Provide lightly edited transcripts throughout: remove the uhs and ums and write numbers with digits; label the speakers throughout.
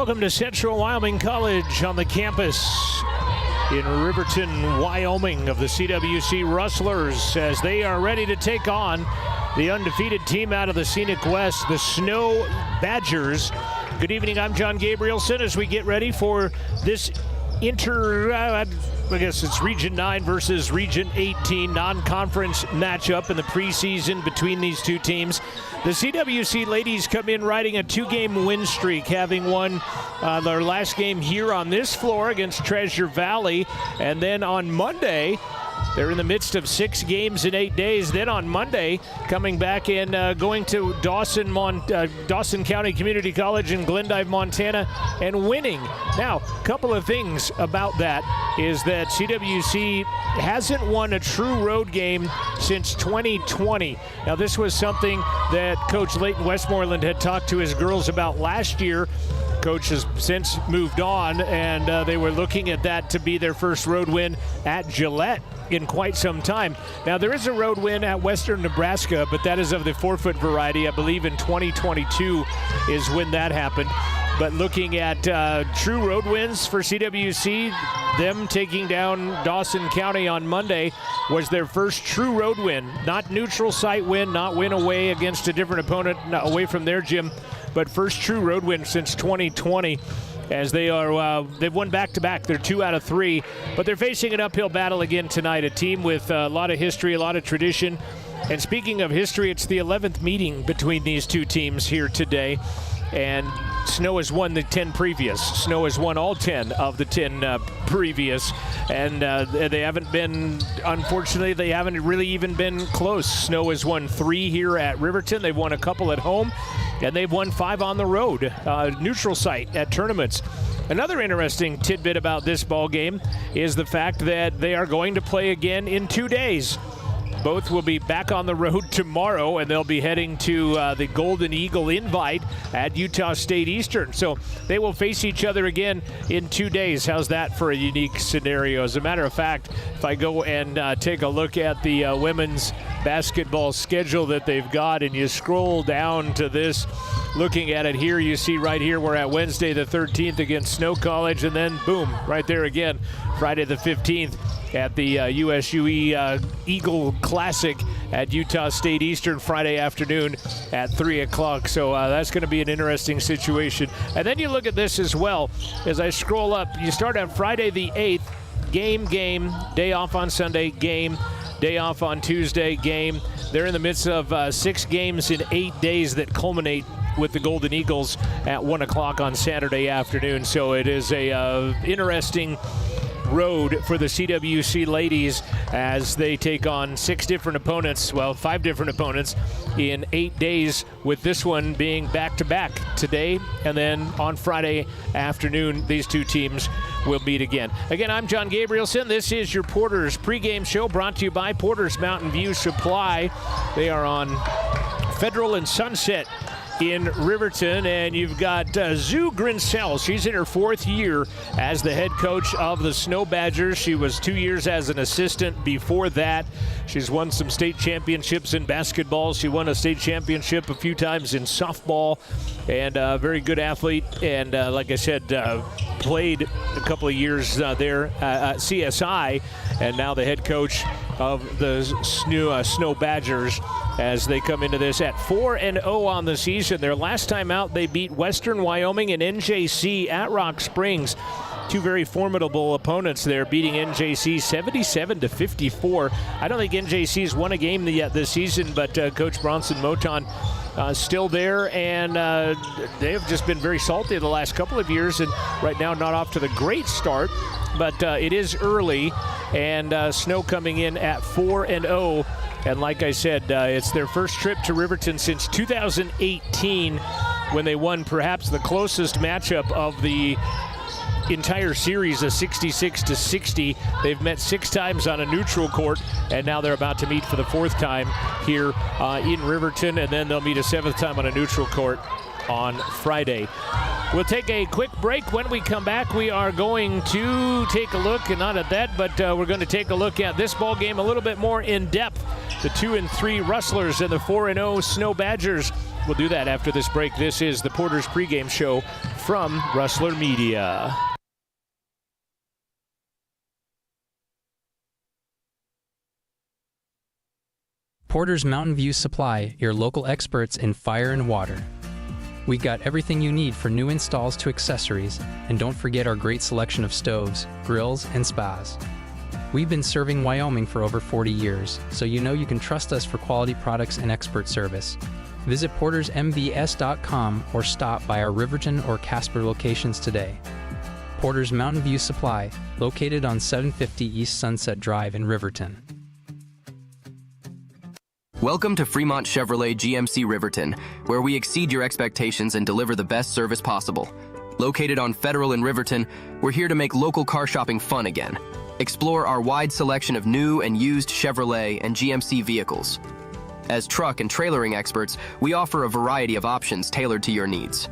Speaker 1: Welcome to Central Wyoming College on the campus in Riverton, Wyoming of the CWC Rustlers as they are ready to take on the undefeated team out of the Scenic West, the Snow Badgers. Good evening, I'm John Gabrielson as we get ready for this I guess it's Region 9 versus Region 18 non-conference matchup in the preseason between these two teams. The CWC ladies come in riding a two-game win streak, having won their last game here on this floor against Treasure Valley. And then on Monday, they're in the midst of 6 games in 8 days. Then on Monday, coming back and going to Dawson County Community College in Glendive, Montana, and winning. Now, a couple of things about that is that CWC hasn't won a true road game since 2020. Now, this was something that Coach Leighton Westmoreland had talked to his girls about last year. Coach has since moved on, and they were looking at that to be their first road win at Gillette in quite some time. Now, there is a road win at Western Nebraska, but that is of the 4-foot variety. I believe in 2022 is when that happened. But looking at true road wins for CWC, them taking down Dawson County on Monday was their first true road win. Not neutral site win, not win away against a different opponent, not away from their gym, but first true road win since 2020. As they are, they've won back-to-back. They're 2 out of 3, but they're facing an uphill battle again tonight. A team with a lot of history, a lot of tradition. And speaking of history, it's the 11th meeting between these two teams here today. And Snow has won the 10 previous. Snow has won all 10 of the 10 previous. And they haven't been, unfortunately, they haven't really even been close. Snow has won 3 here at Riverton. They've won a couple at home. And they've won 5 on the road, neutral site at tournaments. Another interesting tidbit about this ball game is the fact that they are going to play again in 2 days. Both will be back on the road tomorrow, and they'll be heading to the Golden Eagle Invite at Utah State Eastern. So they will face each other again in 2 days. How's that for a unique scenario? As a matter of fact, if I go and take a look at the women's basketball schedule that they've got, and you scroll down to this, looking at it here, you see right here we're at Wednesday the 13th against Snow College, and then boom, right there again, Friday the 15th at the USUE Eagle Classic at Utah State Eastern Friday afternoon at 3 o'clock. So that's going to be an interesting situation. And then you look at this as well. As I scroll up, you start on Friday the 8th, game, day off on Sunday, game, day off on Tuesday, game. They're in the midst of 6 games in 8 days that culminate with the Golden Eagles at 1 o'clock on Saturday afternoon. So it is a interesting road for the CWC ladies as they take on 5 different opponents in 8 days, with this one being back-to-back today, and then on Friday afternoon these two teams will meet again. Again, I'm John Gabrielson. This is your Porter's pregame show brought to you by Porter's Mountain View Supply. They are on Federal and Sunset in Riverton, and you've got Zoo Grinsell. She's in her 4th year as the head coach of the Snow Badgers. She was 2 years as an assistant before that. She's won some state championships in basketball. She won a state championship a few times in softball, and a very good athlete. And like I said, played a couple of years there at CSI, and now the head coach of the Snow Badgers as they come into this at 4-0 on the season. Their last time out, they beat Western Wyoming and NJC at Rock Springs. 2 very formidable opponents there, beating NJC 77-54. I don't think NJC's won a game yet this season, but Coach Bronson Moton still there, and they have just been very salty the last couple of years, and right now not off to the great start, but it is early, and Snow coming in at 4-0. And like I said, it's their first trip to Riverton since 2018, when they won perhaps the closest matchup of the entire series, a 66-60. They've met 6 times on a neutral court, and now they're about to meet for the 4th time here in Riverton, and then they'll meet a 7th time on a neutral court on Friday. We'll take a quick break. When we come back, we are going to take a look, and not at that, but we're going to take a look at this ball game a little bit more in depth. The 2-3 Rustlers and the 4-0 Snow Badgers We'll do that after this break. This is the Porter's Pregame Show from Rustler Media.
Speaker 2: Porter's Mountain View Supply, your local experts in fire and water. We got everything you need for new installs to accessories, and don't forget our great selection of stoves, grills, and spas. We've been serving Wyoming for over 40 years, so you know you can trust us for quality products and expert service. Visit portersmbs.com or stop by our Riverton or Casper locations today. Porter's Mountain View Supply, located on 750 East Sunset Drive in Riverton.
Speaker 3: Welcome to Fremont Chevrolet GMC Riverton, where we exceed your expectations and deliver the best service possible. Located on Federal in Riverton, we're here to make local car shopping fun again. Explore our wide selection of new and used Chevrolet and GMC vehicles. As truck and trailering experts, we offer a variety of options tailored to your needs.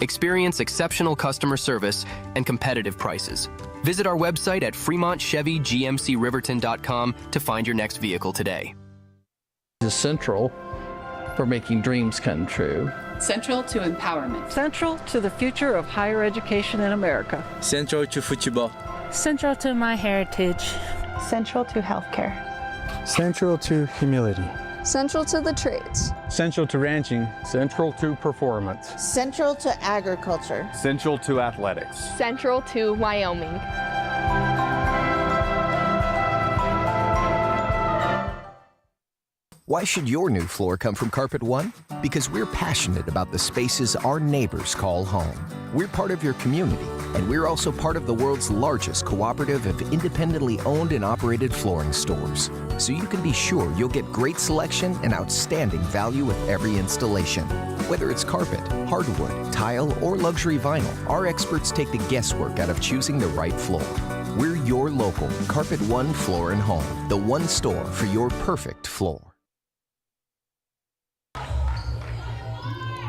Speaker 3: Experience exceptional customer service and competitive prices. Visit our website at FremontChevyGMCRiverton.com to find your next vehicle today.
Speaker 4: Is central for making dreams come true.
Speaker 5: Central to empowerment.
Speaker 6: Central to the future of higher education in America.
Speaker 7: Central to football.
Speaker 8: Central to my heritage.
Speaker 9: Central to healthcare.
Speaker 10: Central to humility.
Speaker 11: Central to the trades.
Speaker 10: Central to ranching.
Speaker 12: Central to performance.
Speaker 13: Central to agriculture.
Speaker 12: Central to athletics.
Speaker 11: Central to Wyoming.
Speaker 14: Why should your new floor come from Carpet One? Because we're passionate about the spaces our neighbors call home. We're part of your community, and we're also part of the world's largest cooperative of independently owned and operated flooring stores. So you can be sure you'll get great selection and outstanding value with every installation. Whether it's carpet, hardwood, tile, or luxury vinyl, our experts take the guesswork out of choosing the right floor. We're your local Carpet One Floor and Home, the one store for your perfect floor.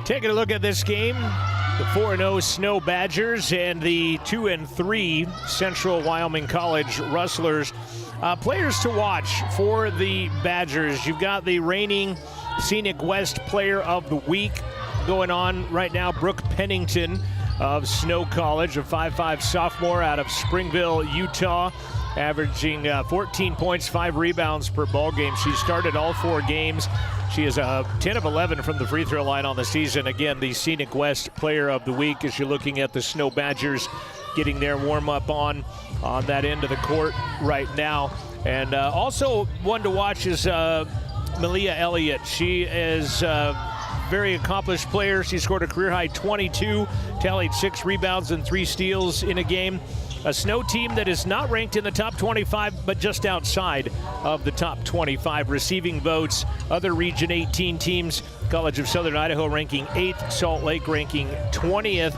Speaker 1: Taking a look at this game, the 4-0 Snow Badgers and the 2-3 Central Wyoming College Rustlers. Players to watch for the Badgers. You've got the reigning Scenic West Player of the Week going on right now, Brooke Pennington of Snow College, a 5'5" sophomore out of Springville, Utah, averaging 14 points, 5 rebounds per ball game. She started all 4 games. She is a 10 of 11 from the free throw line on the season. Again, the Scenic West Player of the Week as you're looking at the Snow Badgers getting their warm-up on that end of the court right now. And also one to watch is Malia Elliott. She is a very accomplished player. She scored a career-high 22, tallied 6 rebounds and 3 steals in a game. A Snow team that is not ranked in the top 25, but just outside of the top 25. Receiving votes, other Region 18 teams, College of Southern Idaho ranking 8th, Salt Lake ranking 20th.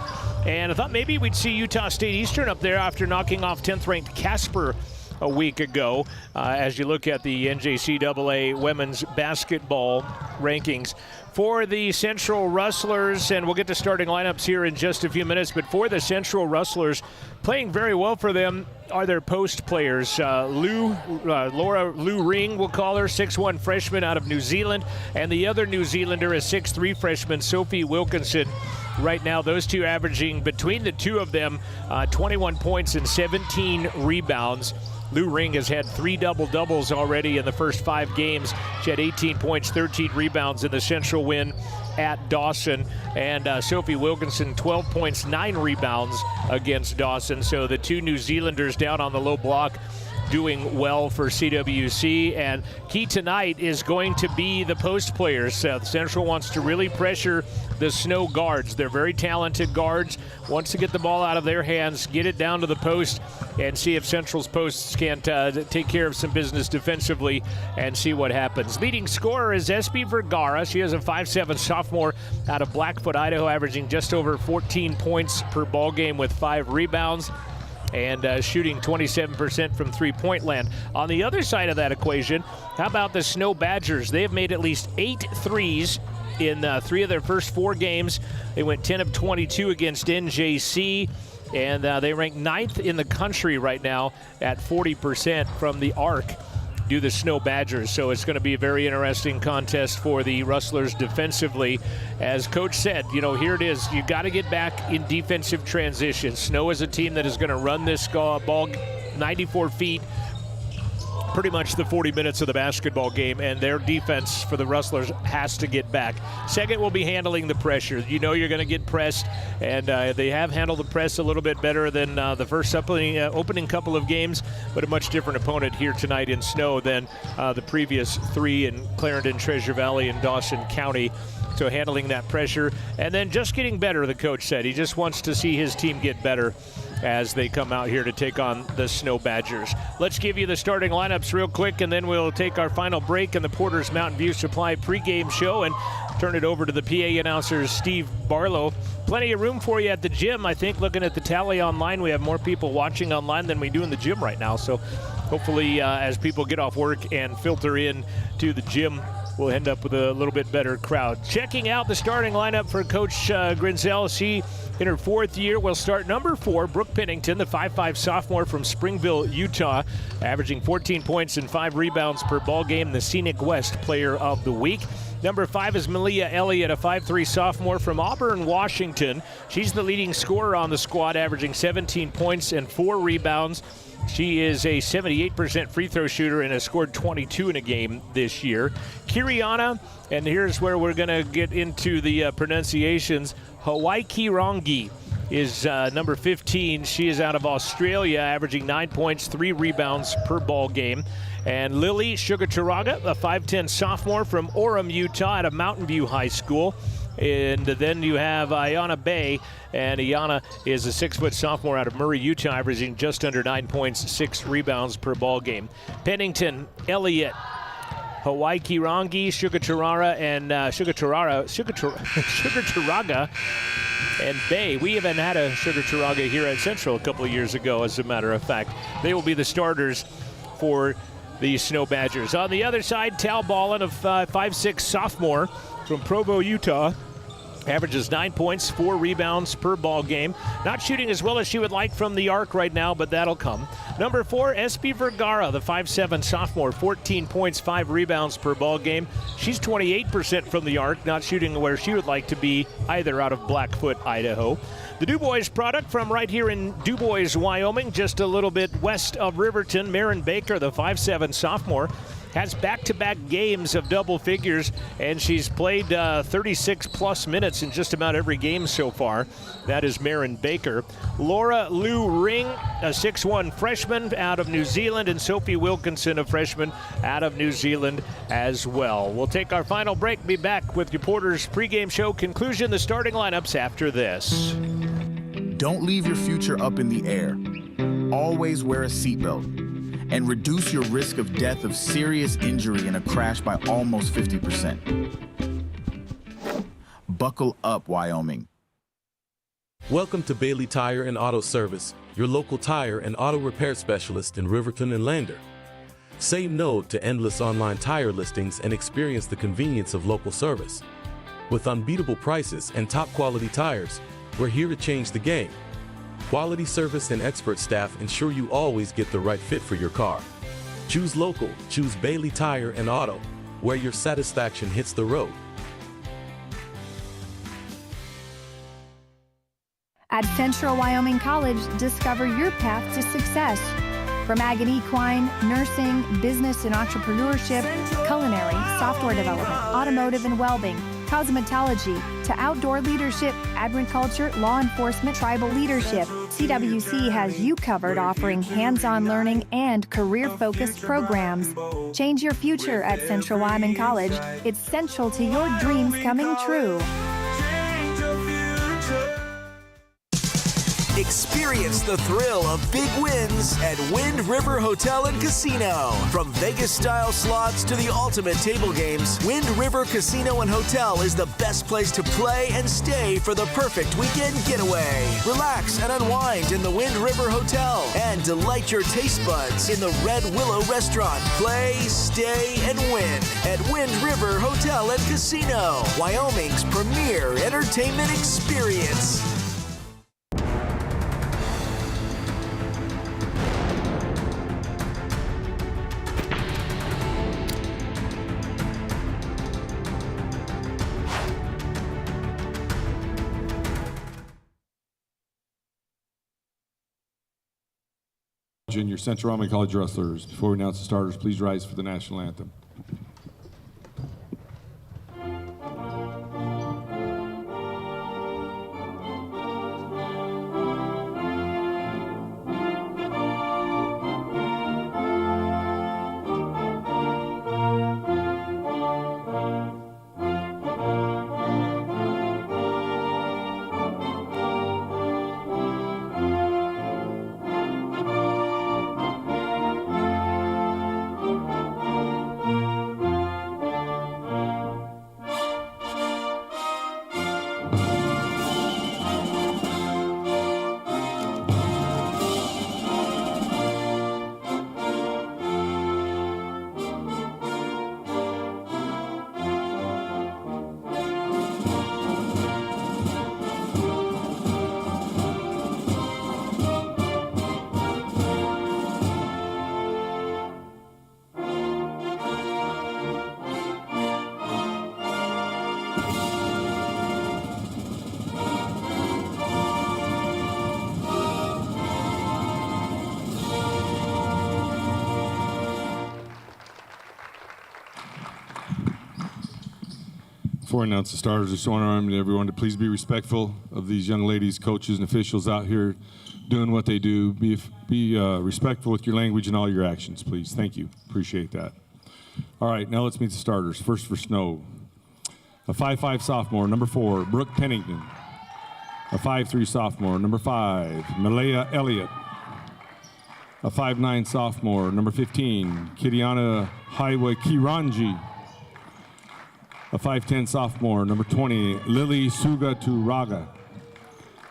Speaker 1: And I thought maybe we'd see Utah State Eastern up there after knocking off 10th-ranked Casper a week ago, as you look at the NJCAA women's basketball rankings. For the Central Rustlers, and we'll get to starting lineups here in just a few minutes, but for the Central Rustlers, playing very well for them are their post players. Laura Lou Ring, we'll call her, 6'1" freshman out of New Zealand, and the other New Zealander is 6'3" freshman Sophie Wilkinson. Right now, those two averaging, between the two of them, 21 points and 17 rebounds. Lou Ring has had 3 double-doubles already in the first 5 games. She had 18 points, 13 rebounds in the Central win at Dawson. And Sophie Wilkinson, 12 points, 9 rebounds against Dawson. So the 2 New Zealanders down on the low block doing well for CWC. And key tonight is going to be the post players. Central wants to really pressure the Snow guards. They're very talented guards. Wants to get the ball out of their hands, get it down to the post, and see if Central's posts can't take care of some business defensively and see what happens. Leading scorer is Espy Vergara. She is a 5'7" sophomore out of Blackfoot, Idaho, averaging just over 14 points per ball game with 5 rebounds. And shooting 27% from three-point land. On the other side of that equation, how about the Snow Badgers? They have made at least 8 threes in 3 of their first 4 games. They went 10 of 22 against NJC, and they rank 9th in the country right now at 40% from the arc. do the Snow Badgers. So it's going to be a very interesting contest for the Rustlers defensively. As Coach said, here it is. You got to get back in defensive transition. Snow is a team that is going to run this ball 94 feet pretty much the 40 minutes of the basketball game, and their defense for the Rustlers has to get back. Second will be handling the pressure. You're going to get pressed, and they have handled the press a little bit better than the first opening couple of games, but a much different opponent here tonight in Snow than the previous three in Clarendon, Treasure Valley, and Dawson County. So handling that pressure, and then just getting better, the coach said. He just wants to see his team get better as they come out here to take on the Snow Badgers. Let's give you the starting lineups real quick, and then we'll take our final break in the Porter's Mountain View Supply pregame show and turn it over to the PA announcer, Steve Barlow. Plenty of room for you at the gym. I think looking at the tally online, we have more people watching online than we do in the gym right now. So hopefully as people get off work and filter in to the gym, we'll end up with a little bit better crowd. Checking out the starting lineup for Coach Grinzel. She, in her fourth year, will start number 4, Brooke Pennington, the 5'5 sophomore from Springville, Utah, averaging 14 points and 5 rebounds per ball game, the Scenic West Player of the Week. Number 5 is Malia Elliott, a 5'3 sophomore from Auburn, Washington. She's the leading scorer on the squad, averaging 17 points and 4 rebounds. She is a 78% free throw shooter and has scored 22 in a game this year. Kiriana, and here's where we're going to get into the pronunciations, Hawaii-Kirangi is number 15. She is out of Australia, averaging 9 points, 3 rebounds per ball game. And Lily Sugaturaga, a 5'10 sophomore from Orem, Utah, out of Mountain View High School. And then you have Ayana Bay, and Ayana is a 6-foot sophomore out of Murray, Utah, averaging just under 9 points, 6 rebounds per ball game. Pennington, Elliott, Hawaii-Kirangi, Sugaturara, and Sugaturaga, and Bay. We even had a Sugaturaga here at Central a couple of years ago, as a matter of fact. They will be the starters for the Snow Badgers. On the other side, Tal Ballin, a 5'6 sophomore from Provo, Utah, averages 9 points, 4 rebounds per ball game. Not shooting as well as she would like from the arc right now, but that'll come. Number 4, Espy Vergara, the 5'7 sophomore, 14 points, 5 rebounds per ball game. She's 28% from the arc, not shooting where she would like to be either out of Blackfoot, Idaho. The DuBois product from right here in DuBois, Wyoming, just a little bit west of Riverton. Marin Baker, the 5'7 sophomore, has back-to-back games of double figures, and she's played 36-plus minutes in just about every game so far. That is Marin Baker. Laura Lou Ring, a 6'1 freshman out of New Zealand, and Sophie Wilkinson, a freshman out of New Zealand as well. We'll take our final break, be back with Reporters pregame show conclusion, the starting lineups after this.
Speaker 7: Don't leave your future up in the air. Always wear a seatbelt. And reduce your risk of death of serious injury in a crash by almost 50%. Buckle up, Wyoming.
Speaker 15: Welcome to Bailey Tire and Auto Service, your local tire and auto repair specialist in Riverton and Lander. Say no to endless online tire listings and experience the convenience of local service. With unbeatable prices and top quality tires, we're here to change the game. Quality service and expert staff ensure you always get the right fit for your car. Choose local, choose Bailey Tire and Auto, where your satisfaction hits the road.
Speaker 16: At Central Wyoming College, discover your path to success. From ag and equine, nursing, business and entrepreneurship, culinary, software development, automotive and welding, cosmetology, to outdoor leadership, agriculture, law enforcement, tribal leadership, CWC has you covered, offering hands-on learning and career-focused programs. Change your future at Central Wyoming College. It's central to your dreams coming true.
Speaker 17: Experience the thrill of big wins at Wind River Hotel and Casino. From Vegas-style slots to the ultimate table games, Wind River Casino and Hotel is the best place to play and stay for the perfect weekend getaway. Relax and unwind in the Wind River Hotel and delight your taste buds in the Red Willow Restaurant. Play, stay, and win at Wind River Hotel and Casino, Wyoming's premier entertainment experience.
Speaker 18: Junior Central Wyoming College wrestlers. Before we announce the starters, please rise for the national anthem. Before I announce the starters, I just want to remind everyone to please be respectful of these young ladies, coaches, and officials out here doing what they do. Be respectful with your language and all your actions, please. Thank you. Appreciate that. All right, now let's meet the starters. First for Snow, a 5'5" sophomore, number 4, Brooke Pennington. A 5'3" sophomore, number 5, Malaya Elliott. A 5'9" sophomore, number 15, Kiriana Haiwa Kiranji. A 5'10" sophomore, number 20, Lily Suga Turaga.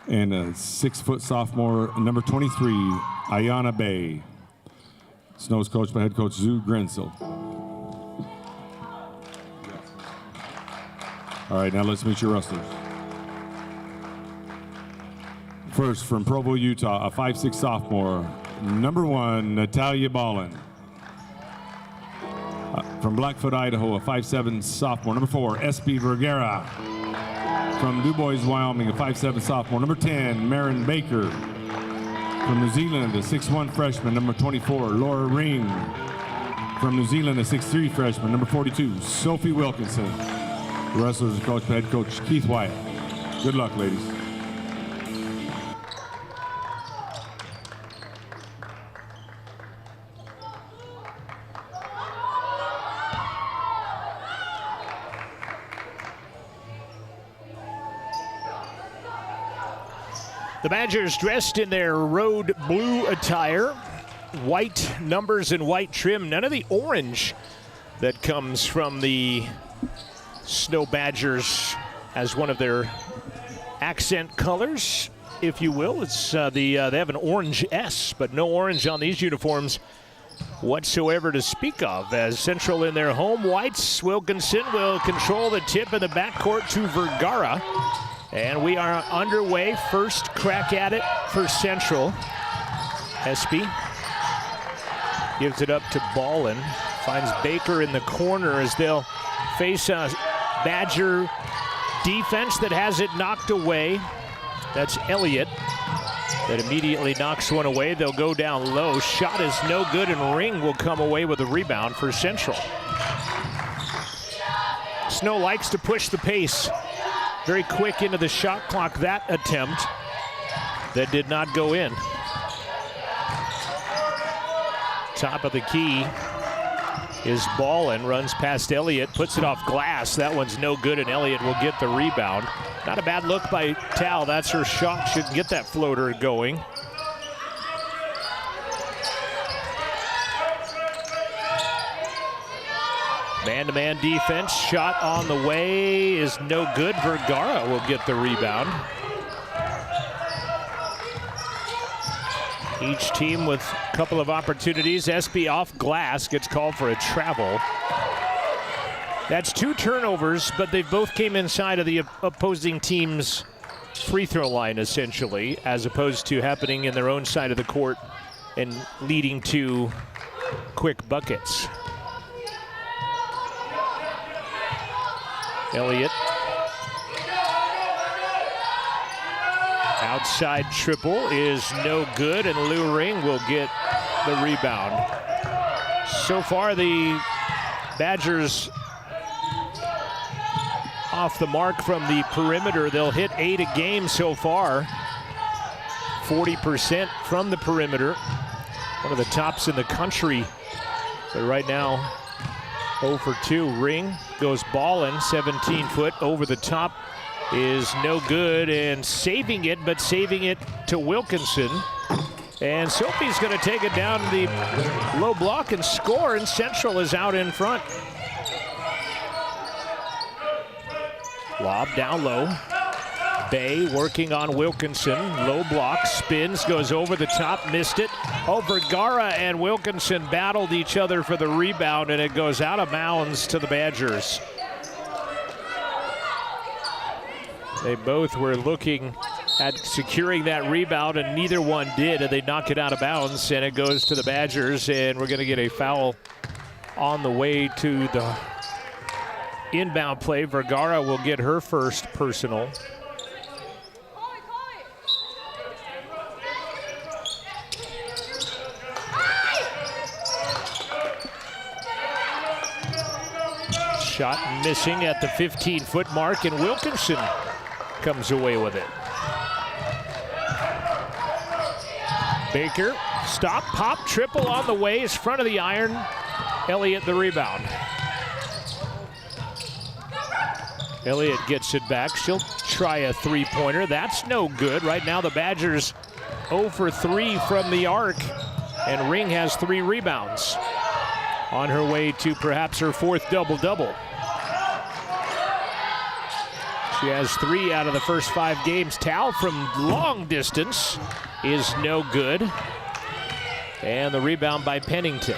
Speaker 18: And a 6' sophomore, number 23, Ayana Bay. Snow's coached by head coach Zoo Grensel. All right, now let's meet your wrestlers. First, from Provo, Utah, a 5'6" sophomore, number 1, Natalia Ballin. From Blackfoot, Idaho, a 5'7" sophomore, number 4, S.B. Vergara. From Du Bois, Wyoming, a 5'7" sophomore, number 10, Marin Baker. From New Zealand, a 6'1" freshman, number 24, Laura Ring. From New Zealand, a 6'3" freshman, number 42, Sophie Wilkinson. The wrestlers are coached by head coach Keith Wyatt. Good luck, ladies.
Speaker 1: The Badgers dressed in their road blue attire, white numbers and white trim, none of the orange that comes from the Snow Badgers as one of their accent colors, if you will. It's they have an orange S, but no orange on these uniforms whatsoever to speak of. As Central in their home whites, Wilkinson will control the tip in the backcourt to Vergara. And we are underway. First crack at it for Central. Espy gives it up to Ballin. Finds Baker in the corner as they'll face a Badger defense that has it knocked away. That's Elliott that immediately knocks one away. They'll go down low. Shot is no good, and Ring will come away with a rebound for Central. Snow likes to push the pace. Very quick into the shot clock, that attempt that did not go in. Top of the key is Ballin, runs past Elliott, puts it off glass. That one's no good, and Elliott will get the rebound. Not a bad look by Tal. That's her shot. Should get that floater going. Man-to-man defense, shot on the way is no good. Vergara will get the rebound. Each team with a couple of opportunities. Espy off glass, gets called for a travel. That's 2 turnovers, but they both came inside of the opposing team's free throw line, essentially, as opposed to happening in their own side of the court and leading to quick buckets. Elliott Outside triple is no good, and Lou Ring will get the rebound. So far, the Badgers off the mark from the perimeter. They'll hit 8 a game so far. 40% from the perimeter. One of the tops in the country. But right now, 0 for 2. Ring goes ballin', 17 foot over the top is no good, and saving it, but saving it to Wilkinson. And Sophie's going to take it down the low block and score, and Central is out in front. Lob down low. Bay working on Wilkinson. Low block, spins, goes over the top, missed it. Oh, Vergara and Wilkinson battled each other for the rebound, and it goes out of bounds to the Badgers. They both were looking at securing that rebound, and neither one did, and they knock it out of bounds, and it goes to the Badgers, and we're going to get a foul on the way to the inbound play. Vergara will get her first personal. Shot missing at the 15-foot mark, and Wilkinson comes away with it. Baker, stop, pop, triple on the way, is front of the iron. Elliott the rebound. Elliott gets it back. She'll try a three-pointer. That's no good. Right now the Badgers 0 for 3 from the arc, and Ring has 3 rebounds. On her way to perhaps her 4th double-double. She has 3 out of the first 5 games. Tal from long distance is no good. And the rebound by Pennington.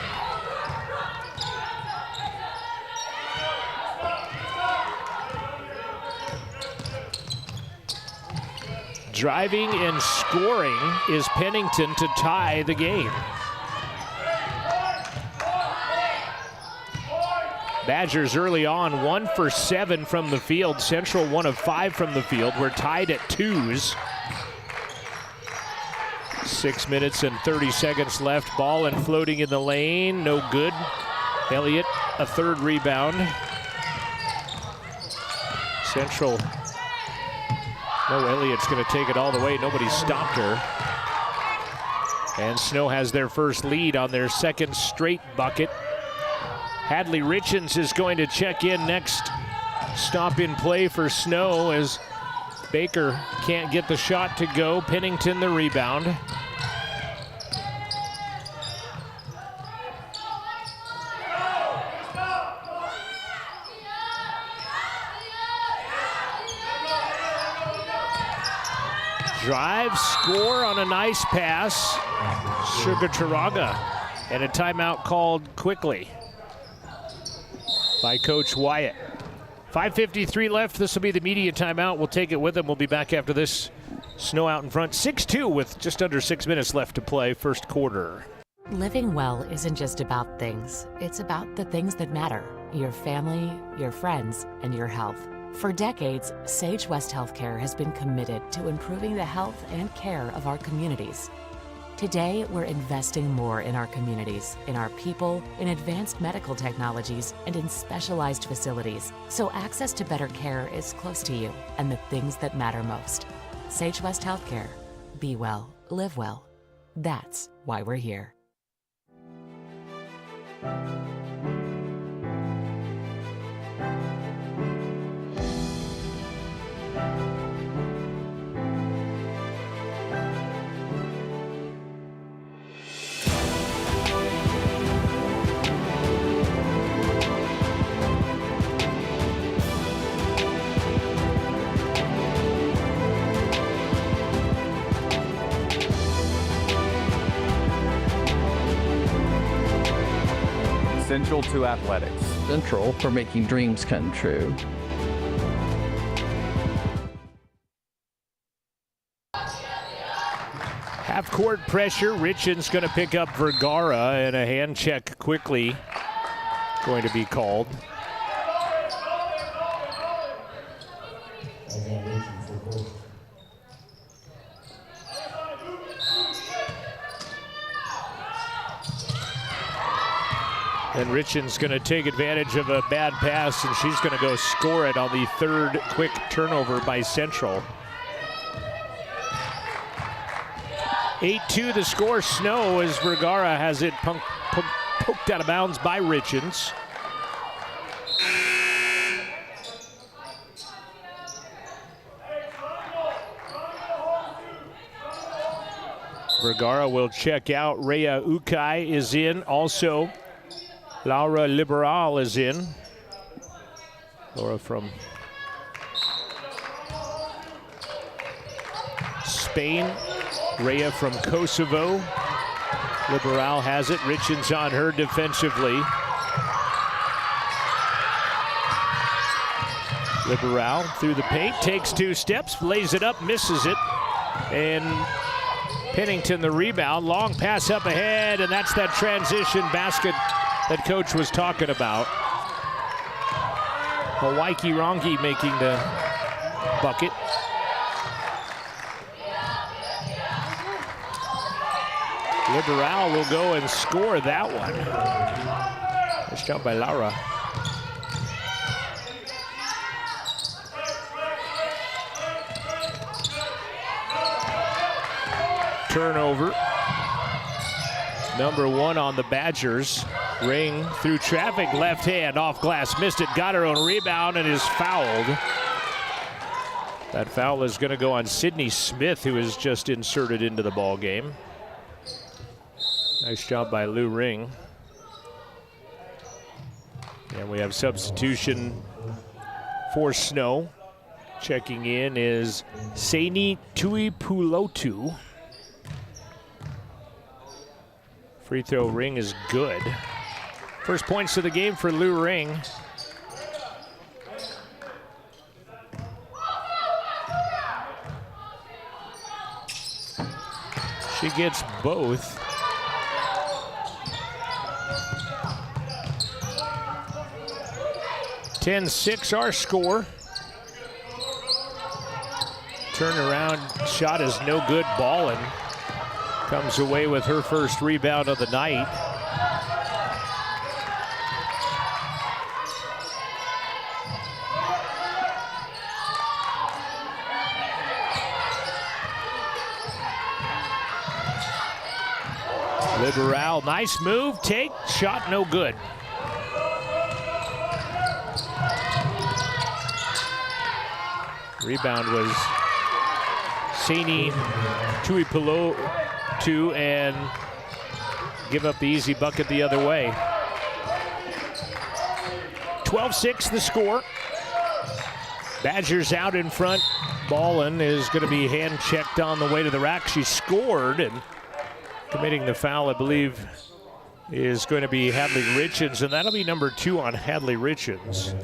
Speaker 1: Driving and scoring is Pennington to tie the game. Badgers early on 1 for 7 from the field. Central 1 of 5 from the field. We're tied at 2s. 6 minutes and 30 seconds left. Ball and floating in the lane, no good. Elliott a 3rd rebound. Central, no, Elliott's going to take it all the way. Nobody stopped her. And Snow has their first lead on their 2nd straight bucket. Hadley Richens is going to check in next. Stop in play for Snow as Baker can't get the shot to go. Pennington the rebound. Drive, score on a nice pass. Sugar Taraga, and a timeout called quickly by Coach Wyatt. 5:53 left. This will be the media timeout. We'll take it with them. We'll be back after this. Snow out in front, 6-2 with just under 6 minutes left to play, first quarter.
Speaker 19: Living well isn't just about things. It's about the things that matter. Your family, your friends, and your health. For decades, Sage West Healthcare has been committed to improving the health and care of our communities. Today, we're investing more in our communities, in our people, in advanced medical technologies, and in specialized facilities, so access to better care is close to you and the things that matter most. Sage West Healthcare. Be well, live well. That's why we're here.
Speaker 12: Central to athletics.
Speaker 4: Central for making dreams come true.
Speaker 1: Half-court pressure. Richens going to pick up Vergara, and a hand check quickly going to be called. And Richens going to take advantage of a bad pass, and she's going to go score it on the third quick turnover by Central. 8-2 the score. Snow as Vergara has it poked out of bounds by Richens. Vergara will check out. Rhea Ukai is in. Also, Laura Liberal is in. Laura from Spain. Rhea from Kosovo. Liberal has it. Richens on her defensively. Liberal through the paint, takes 2 steps, lays it up, misses it. And Pennington the rebound. Long pass up ahead, and that's that transition basket that Coach was talking about. Hawaiki Rongi making the bucket. Liberal will go and score that one. Nice job by Laura. Turnover. Number 1 on the Badgers. Ring through traffic, left hand, off glass, missed it, got her own rebound and is fouled. That foul is going to go on Sydney Smith, who is just inserted into the ball game. Nice job by Lou Ring. And we have substitution for Snow. Checking in is Saini Tuipulotu. Free throw Ring is good. First points of the game for Lou Ring. She gets both. (10-6) our score. Turnaround shot is no good. Ballin comes away with her first rebound of the night. Liberal, nice move, take, shot no good. Rebound was Saini Tuipulotu, and give up the easy bucket the other way. 12-6 the score. Badgers out in front. Ballin is going to be hand checked on the way to the rack. She scored, and committing the foul, I believe, is going to be Hadley Richens, and that'll be number 2 on Hadley Richens.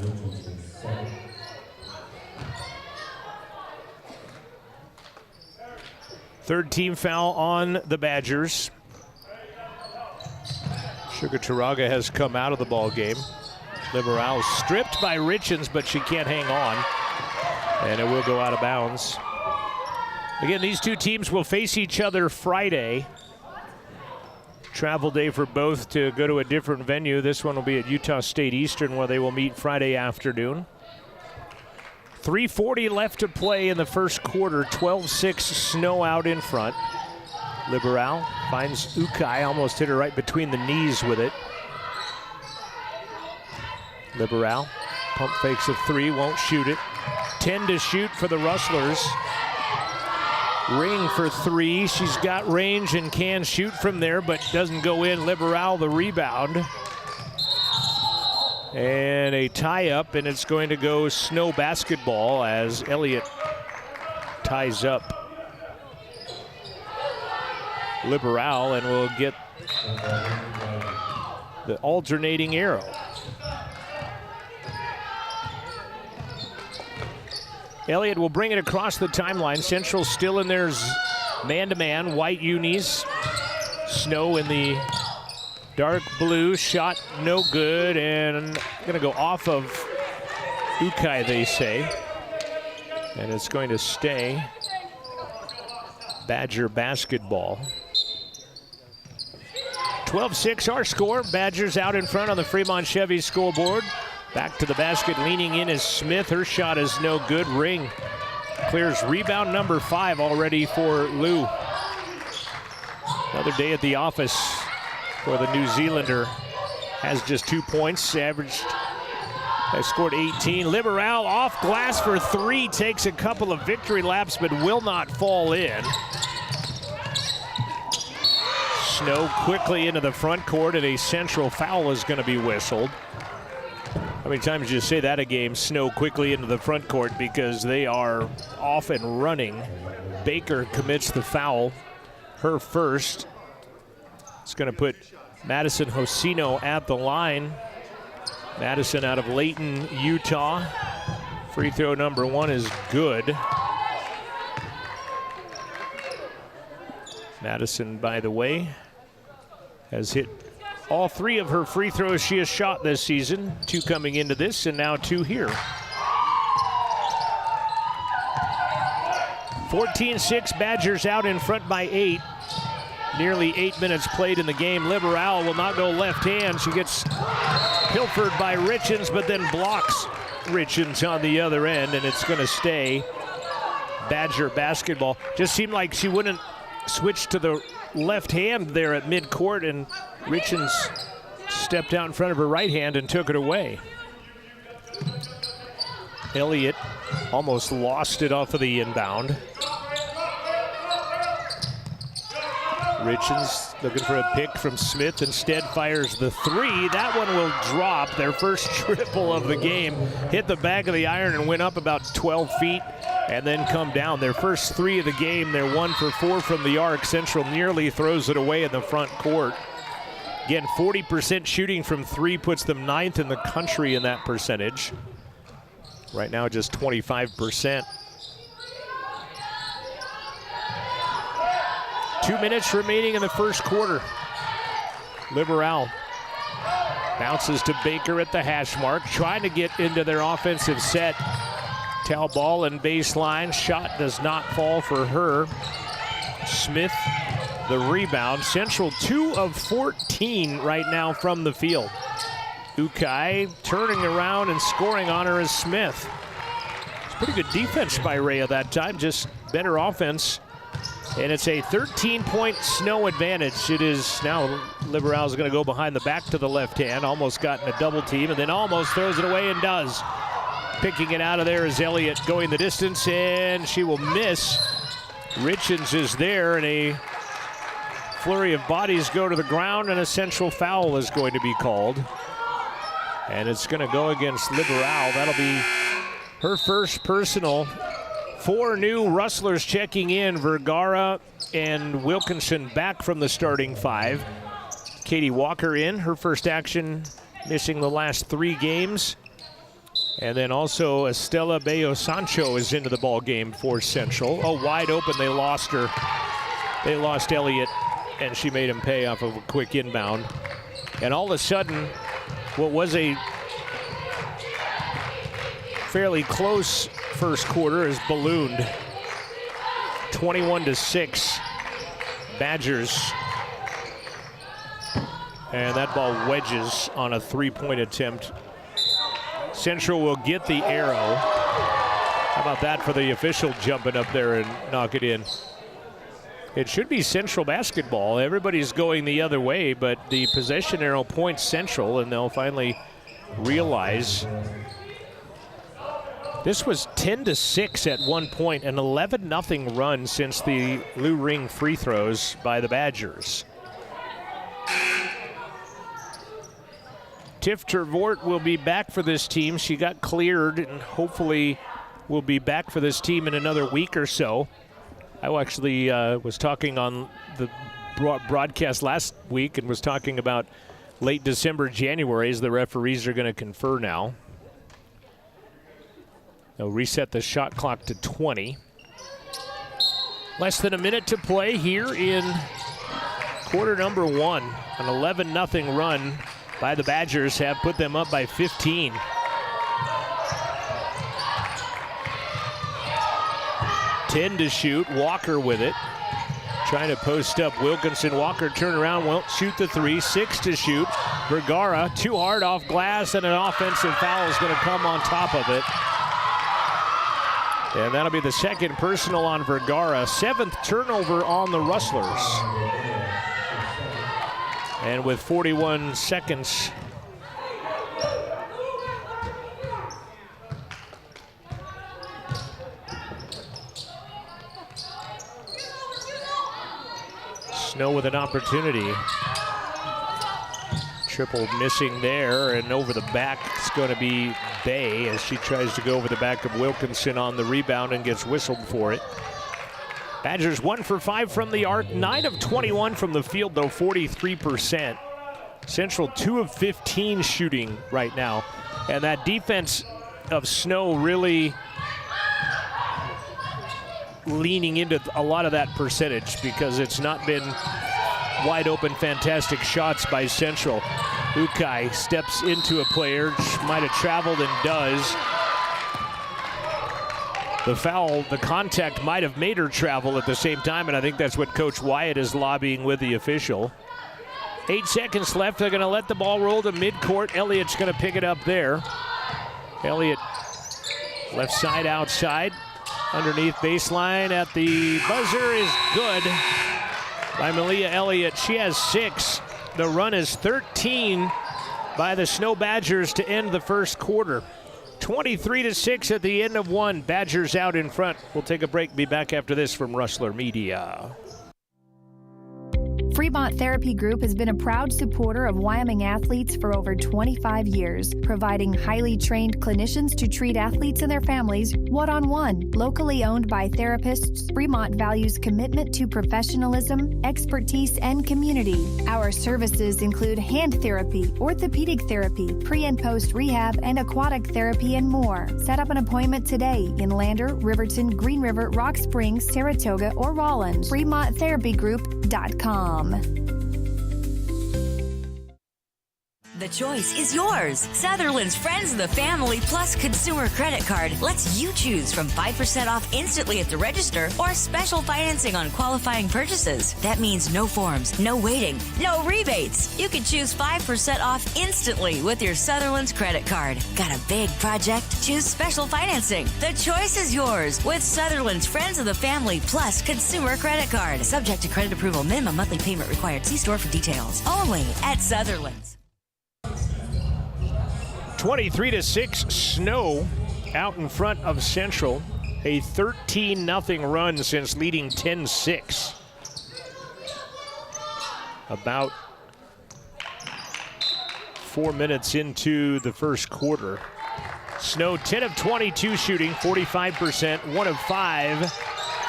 Speaker 1: Third team foul on the Badgers. Sugar Turaga has come out of the ball game. Liberal stripped by Richens, but she can't hang on, and it will go out of bounds. Again, these two teams will face each other Friday. Travel day for both to go to a different venue. This one will be at Utah State Eastern, where they will meet Friday afternoon. 3:40 left to play in the first quarter. 12-6 Snow out in front. Liberal finds Ukai, almost hit her right between the knees with it. Liberal pump fakes a 3, won't shoot it. 10 to shoot for the Rustlers. Ring for 3. She's got range and can shoot from there, but doesn't go in. Liberal the rebound. And a tie-up, and it's going to go Snow basketball as Elliott ties up Liberal and will get the alternating arrow. Elliott will bring it across the timeline. Central still in their man-to-man. White unis. Snow in the dark blue. Shot no good, and going to go off of Ukai, they say. And it's going to stay Badger basketball. 12-6 our score. Badgers out in front on the Fremont Chevy scoreboard. Back to the basket, leaning in is Smith. Her shot is no good. Ring clears rebound number 5 already for Lou. Another day at the office for the New Zealander. Has just 2 points, has scored 18. Liberal off glass for 3, takes a couple of victory laps, but will not fall in. Snow quickly into the front court, and a central foul is going to be whistled. How many times do you say that a game? Snow quickly into the front court, because they are off and running. Baker commits the foul, her first. It's going to put Madison Hosino at the line. Madison out of Layton, Utah. Free throw number 1 is good. Madison, by the way, has hit all 3 of her free throws she has shot this season. 2 coming into this, and now 2 here. 14-6, Badgers out in front by 8. Nearly 8 minutes played in the game. Liberal will not go left hand. She gets pilfered by Richens, but then blocks Richens on the other end, and it's going to stay Badger basketball. Just seemed like she wouldn't switch to the left hand there at midcourt, and Richens stepped out in front of her right hand and took it away. Elliott almost lost it off of the inbound. Richens looking for a pick from Smith, instead fires the 3. That one will drop. Their first triple of the game. Hit the back of the iron and went up about 12 feet and then come down. Their first 3 of the game. They're 1 for 4 from the arc. Central nearly throws it away in the front court. Again, 40% shooting from 3 puts them 9th in the country in that percentage. Right now, just 25%. 2 minutes remaining in the first quarter. Liberal bounces to Baker at the hash mark, trying to get into their offensive set. Towel ball and baseline. Shot does not fall for her. Smith, the rebound. Central 2 of 14 right now from the field. Ukai turning around and scoring on her is Smith. It's pretty good defense by Rhea that time, just better offense. And it's a 13-point Snow advantage. It is now Liberal's going to go behind the back to the left hand. Almost got in a double team and then almost throws it away and does. Picking it out of there is Elliott going the distance, and she will miss. Richens is there, and a flurry of bodies go to the ground, and a central foul is going to be called. And it's going to go against Liberal. That'll be her first personal. 4 new Rustlers checking in. Vergara and Wilkinson back from the starting 5. Katie Walker in, her first action, missing the last 3 games. And then also Estela Bello Sancho is into the ball game for Central. Oh, wide open, they lost her. They lost Elliott, and she made him pay off of a quick inbound. And all of a sudden, what was a fairly close first quarter is ballooned. 21-6, Badgers. And that ball wedges on a 3-point attempt. Central will get the arrow. How about that for the official jumping up there and knock it in? It should be Central basketball. Everybody's going the other way, but the possession arrow points Central, and they'll finally realize. This was 10-6 at one point, an 11-0 run since the Lou Ring free throws by the Badgers. Tiff Tervort will be back for this team. She got cleared and hopefully will be back for this team in another week or so. I actually was talking on the broadcast last week and was talking about late December, January, as the referees are going to confer now. They'll reset the shot clock to 20. Less than a minute to play here in quarter number 1. An 11-0 run by the Badgers have put them up by 15. Ten to shoot, Walker with it. Trying to post up Wilkinson. Walker turnaround, won't shoot the three. 6 to shoot. Vergara too hard off glass, and an offensive foul is going to come on top of it. And that'll be the second personal on Vergara. 7th turnover on the Rustlers. And with 41 seconds, Snow with an opportunity. Triple missing there, and over the back it's going to be Bay as she tries to go over the back of Wilkinson on the rebound and gets whistled for it. Badgers 1 for 5 from the arc, 9 of 21 from the field, though 43%. Central 2 of 15 shooting right now, and that defense of Snow really leaning into a lot of that percentage because it's not been wide open, fantastic shots by Central. Ukai steps into a player, might have traveled and does. The foul, the contact might have made her travel at the same time, and I think that's what Coach Wyatt is lobbying with the official. 8 seconds left. They're going to let the ball roll to midcourt. Elliott's going to pick it up there. Elliott left side outside. Underneath baseline at the buzzer is good by Malia Elliott. She has 6. The run is 13 by the Snow Badgers to end the first quarter. 23-6 at the end of 1. Badgers out in front. We'll take a break. Be back after this from Rustler Media.
Speaker 16: Fremont Therapy Group has been a proud supporter of Wyoming athletes for over 25 years, providing highly trained clinicians to treat athletes and their families one-on-one. Locally owned by therapists, Fremont values commitment to professionalism, expertise, and community. Our services include hand therapy, orthopedic therapy, pre- and post-rehab, and aquatic therapy, and more. Set up an appointment today in Lander, Riverton, Green River, Rock Springs, Saratoga, or Rollins. FremontTherapyGroup.com.
Speaker 20: The choice is yours. Sutherland's Friends of the Family Plus Consumer Credit Card lets you choose from 5% off instantly at the register or special financing on qualifying purchases. That means no forms, no waiting, no rebates. You can choose 5% off instantly with your Sutherland's credit card. Got a big project? Choose special financing. The choice is yours with Sutherland's Friends of the Family Plus Consumer Credit Card. Subject to credit approval. Minimum monthly payment required. See store for details. Only at Sutherland's.
Speaker 1: 23-6, Snow out in front of Central. A 13-0 run since leading 10-6. About 4 minutes into the first quarter. Snow 10 of 22 shooting, 45%, 1 of 5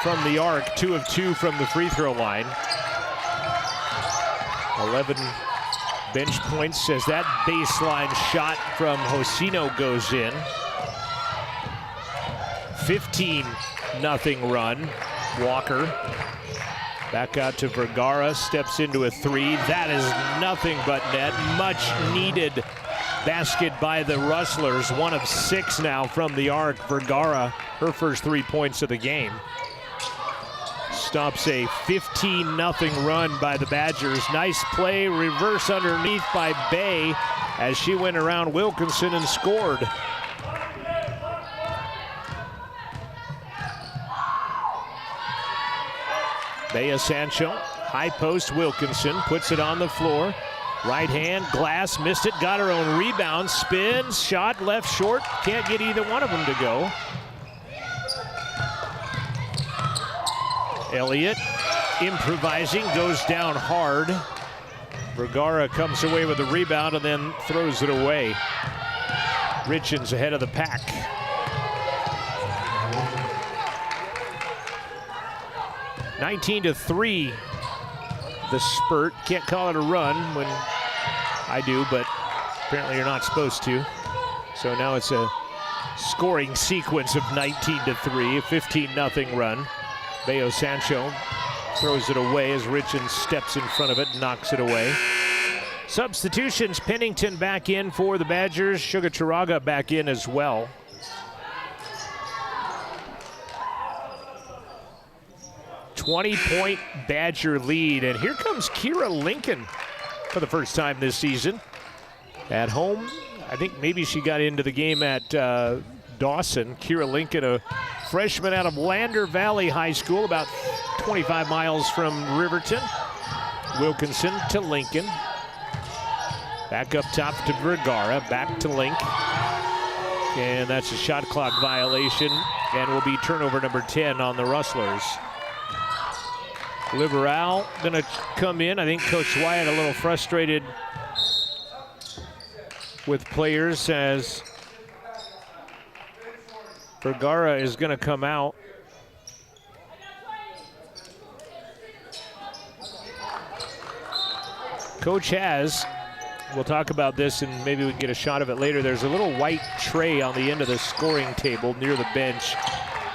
Speaker 1: from the arc, 2 of 2 from the free throw line. 11 bench points as that baseline shot from Josino goes in. 15-0 run. Walker back out to Vergara, steps into a 3. That is nothing but net. Much needed basket by the Rustlers. 1 of 6 now from the arc. Vergara, her first 3 points of the game. Stops a 15-0 run by the Badgers. Nice play, reverse underneath by Bay as she went around Wilkinson and scored. Bea Sancho, high post Wilkinson, puts it on the floor. Right hand, Glass missed it, got her own rebound, spins, shot left short. Can't get either one of them to go. Elliott improvising, goes down hard. Vergara comes away with the rebound and then throws it away. Richens ahead of the pack. (19-3) the spurt. Can't call it a run when I do, but apparently you're not supposed to. So now it's a scoring sequence of 19-3, a 15-0 run. Bea Sancho throws it away as Richens steps in front of it and knocks it away. Substitutions, Pennington back in for the Badgers. Sugar Turaga back in as well. 20-point Badger lead. And here comes Kira Lincoln for the first time this season. At home, I think maybe she got into the game at Dawson. Kira Lincoln, a freshman out of Lander Valley High School, about 25 miles from Riverton. Wilkinson to Lincoln. Back up top to Vergara, back to Link. And that's a shot clock violation, and will be turnover number 10 on the Rustlers. Liberal gonna come in. I think Coach Wyatt a little frustrated with players as Vergara is gonna come out. Coach has, we'll talk about this and maybe we can get a shot of it later. There's a little white tray on the end of the scoring table near the bench,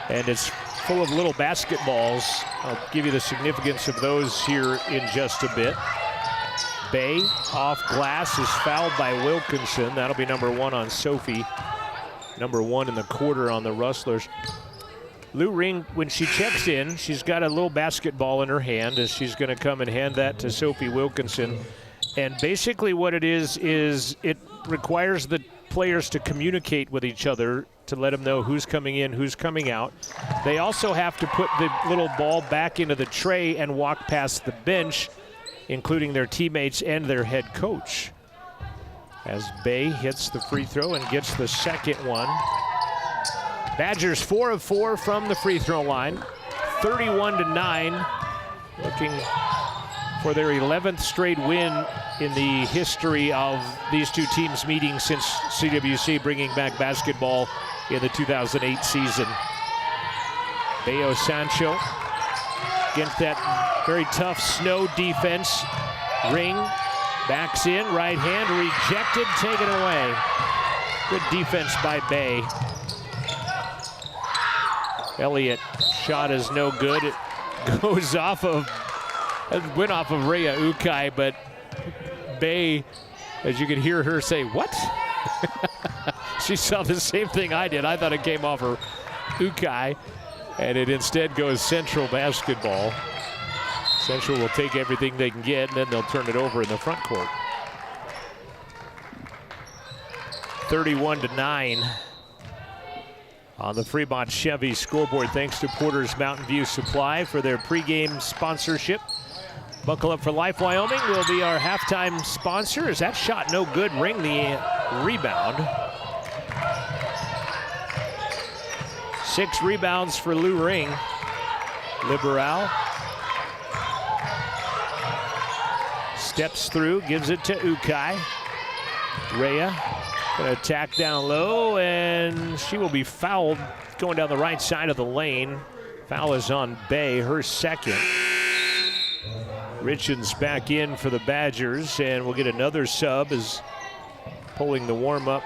Speaker 1: and it's full of little basketballs. I'll give you the significance of those here in just a bit. Bay off glass is fouled by Wilkinson. That'll be number 1 on Sophie. Number 1 in the quarter on the Rustlers. Lou Ring, when she checks in, she's got a little basketball in her hand as she's going to come and hand that to Sophie Wilkinson. And basically what it is it requires the players to communicate with each other to let them know who's coming in, who's coming out. They also have to put the little ball back into the tray and walk past the bench, including their teammates and their head coach. As Bay hits the free throw and gets the second one. Badgers 4 of 4 from the free throw line, 31-9, looking for their 11th straight win in the history of these two teams meeting since CWC bringing back basketball in the 2008 season. Bayo Sancho against that very tough snow defense. Ring backs in, right hand, rejected, taken away. Good defense by Bay. Elliott shot is no good. It goes off of, went off of Rhea Ukai, but Bay, as you can hear her say, what? She saw the same thing I did. I thought it came off her Ukai, and it instead goes Central basketball. Central will take everything they can get, and then they'll turn it over in the front court. 31-9 on the Fremont Chevy scoreboard, thanks to Porter's Mountain View Supply for their pregame sponsorship. Buckle Up for Life Wyoming will be our halftime sponsor. As that shot no good, Ring the rebound. 6 rebounds for Lou Ring. Liberal steps through, gives it to Ukai. Rhea gonna attack down low, and she will be fouled going down the right side of the lane. Foul is on Bay, her second. Richens back in for the Badgers, and we'll get another sub as pulling the warm-up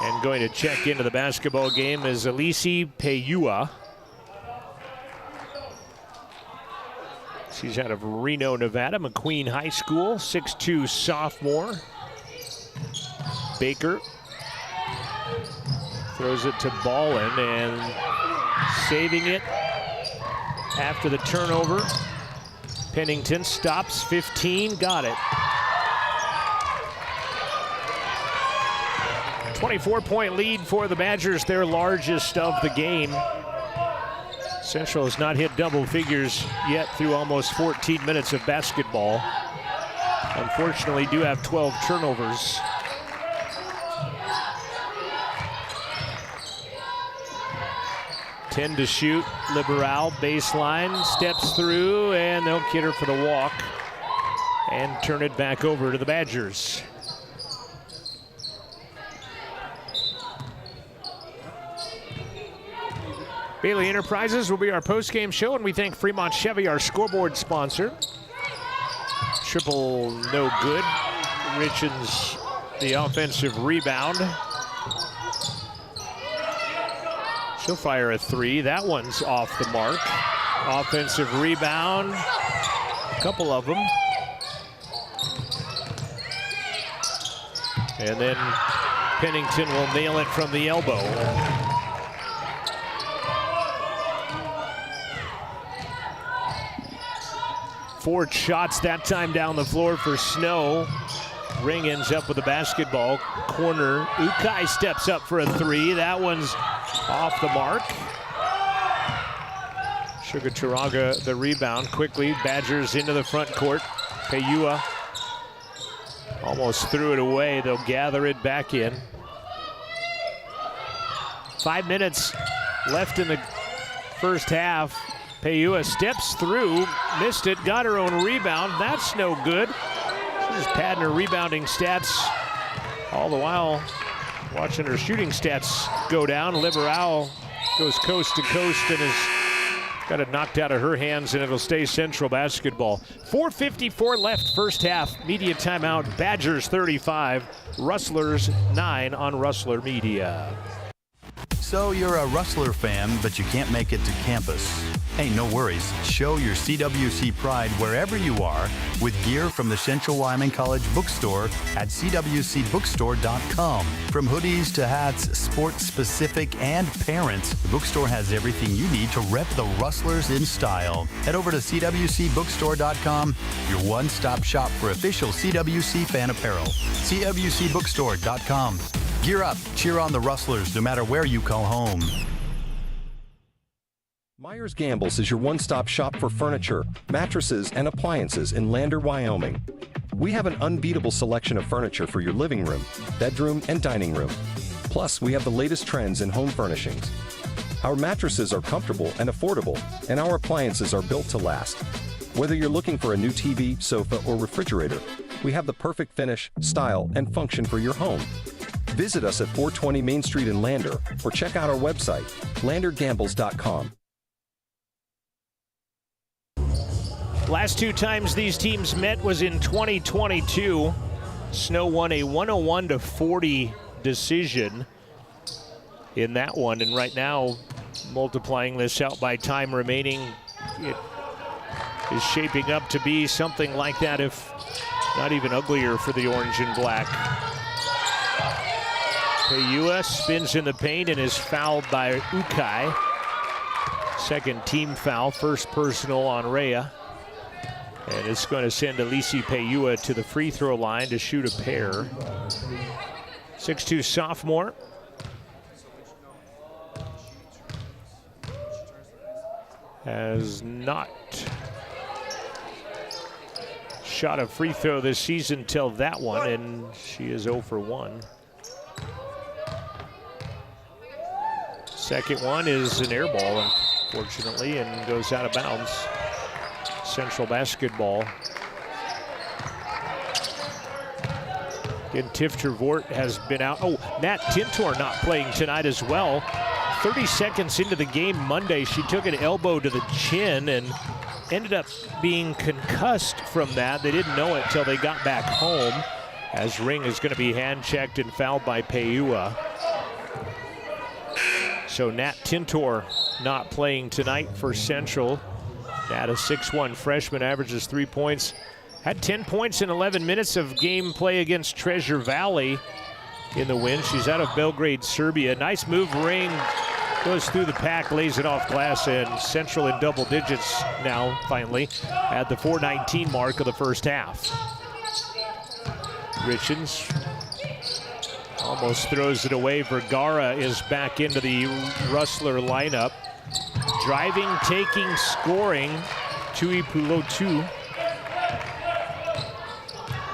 Speaker 1: and going to check into the basketball game is Elise Peyua. She's out of Reno, Nevada, McQueen High School, 6'2" sophomore. Baker throws it to Ballin, and saving it after the turnover. Pennington stops, 15, got it. 24-point lead for the Badgers, their largest of the game. Central has not hit double figures yet through almost 14 minutes of basketball. Unfortunately, do have 12 turnovers. Ten to shoot. Liberal baseline, steps through, and they'll get her for the walk and turn it back over to the Badgers. Bailey Enterprises will be our post-game show, and we thank Fremont Chevy, our scoreboard sponsor. Triple no good. Richens the offensive rebound. She'll fire a 3. That one's off the mark. Offensive rebound. A couple of them. And then Pennington will nail it from the elbow. 4 shots that time down the floor for Snow. Ring ends up with the basketball. Corner. Ukai steps up for a 3. That one's off the mark. Sugar Charaga the rebound quickly. Badgers into the front court. Peua almost threw it away. They'll gather it back in. 5 minutes left in the first half. Peua steps through, missed it, got her own rebound. That's no good. She's padding her rebounding stats all the while watching her shooting stats go down. Liberal goes coast to coast and has got it knocked out of her hands, and it'll stay Central basketball. 4:54 left first half. Media timeout. Badgers 35, Rustlers 9 on Rustler Media.
Speaker 21: So you're a Rustler fan, but you can't make it to campus. Hey, no worries. Show your CWC pride wherever you are with gear from the Central Wyoming College bookstore at cwcbookstore.com. From hoodies to hats, sports-specific and parents, the bookstore has everything you need to rep the Rustlers in style. Head over to cwcbookstore.com, your one-stop shop for official CWC fan apparel. cwcbookstore.com. Gear up, cheer on the Rustlers no matter where you call home.
Speaker 22: Myers Gambles is your one-stop shop for furniture, mattresses, and appliances in Lander, Wyoming. We have an unbeatable selection of furniture for your living room, bedroom, and dining room. Plus, we have the latest trends in home furnishings. Our mattresses are comfortable and affordable, and our appliances are built to last. Whether you're looking for a new TV, sofa, or refrigerator, we have the perfect finish, style, and function for your home. Visit us at 420 Main Street in Lander, or check out our website, landergambles.com.
Speaker 1: Last 2 times these teams met was in 2022. Snow won a 101-40 decision in that one, and right now, multiplying this out by time remaining, it is shaping up to be something like that, if not even uglier for the orange and black. Peua spins in the paint and is fouled by Ukai. Second team foul, first personal on Rhea. And it's going to send Elise Peua to the free throw line to shoot a pair. 6'2" sophomore. Has not shot a free throw this season till that one, and she is 0 for 1. Second one is an air ball, unfortunately, and goes out of bounds. Central basketball. Again, Tiff Trevort has been out. Oh, Nat Tintor not playing tonight as well. 30 seconds into the game Monday, she took an elbow to the chin and ended up being concussed from that. They didn't know it till they got back home, as Ring is going to be hand-checked and fouled by Peua. So Nat Tintor not playing tonight for Central. Nat, a 6'1" freshman, averages 3 points. Had 10 points in 11 minutes of game play against Treasure Valley in the win. She's out of Belgrade, Serbia. Nice move, Ring. Goes through the pack, lays it off glass, and Central in double digits now, finally, at the 4:19 mark of the first half. Richens almost throws it away. Vergara is back into the Rustler lineup. Driving, taking, scoring, Tui Pulotu.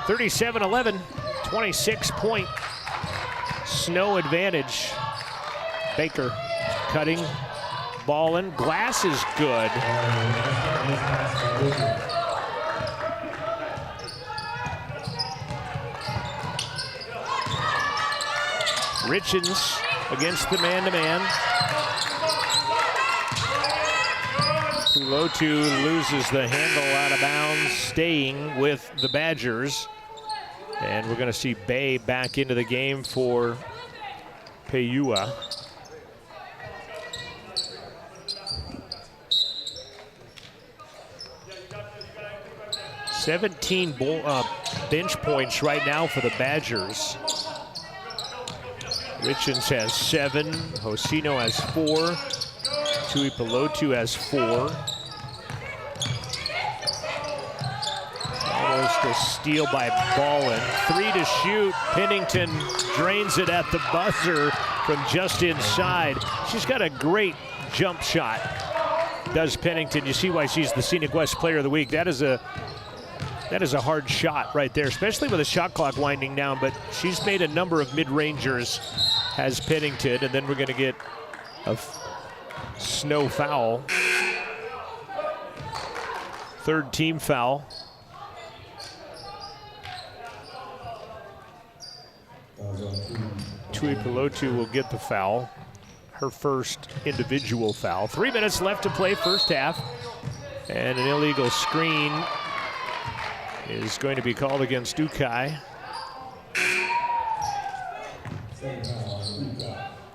Speaker 1: 37-11, 26-point Snow advantage. Baker cutting, ballin', glass is good. Richens against the man-to-man. Pulotu loses the handle out of bounds, staying with the Badgers. And we're going to see Bay back into the game for Peua. $17 bench points right now for the Badgers. Richens has 7, Hosino has 4, Tui Pulotu has 4. The steal by Ballin. 3 to shoot. Pennington drains it at the buzzer from just inside. She's got a great jump shot, does Pennington. You see why she's the Scenic West Player of the Week. That is a hard shot right there, especially with the shot clock winding down, but she's made a number of mid-rangers, has Pennington, and then we're gonna get a Snow foul. Third team foul. Tuipulotu will get the foul, her first individual foul. 3 minutes left to play, first half, and an illegal screen is going to be called against Ukai.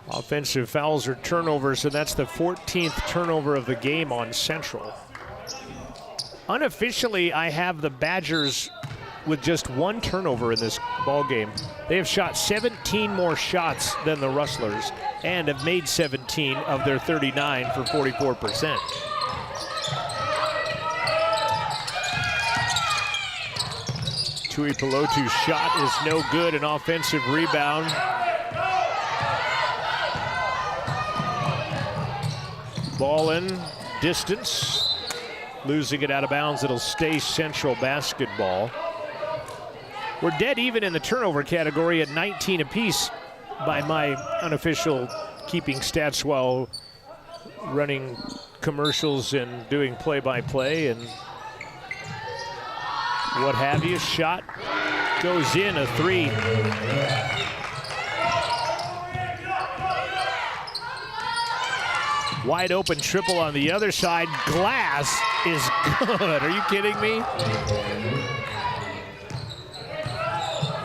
Speaker 1: Offensive fouls or turnovers, so that's the 14th turnover of the game on Central. Unofficially, I have the Badgers with just 1 turnover in this ball game. They have shot 17 more shots than the Rustlers and have made 17 of their 39 for 44%. Tuipulotu's shot is no good, an offensive rebound. Ball in, distance, losing it out of bounds. It'll stay Central basketball. We're dead even in the turnover category at 19 apiece by my unofficial keeping stats while running commercials and doing play-by-play and what have you. Shot goes in, a 3. Wide open triple on the other side. Glass is good. Are you kidding me?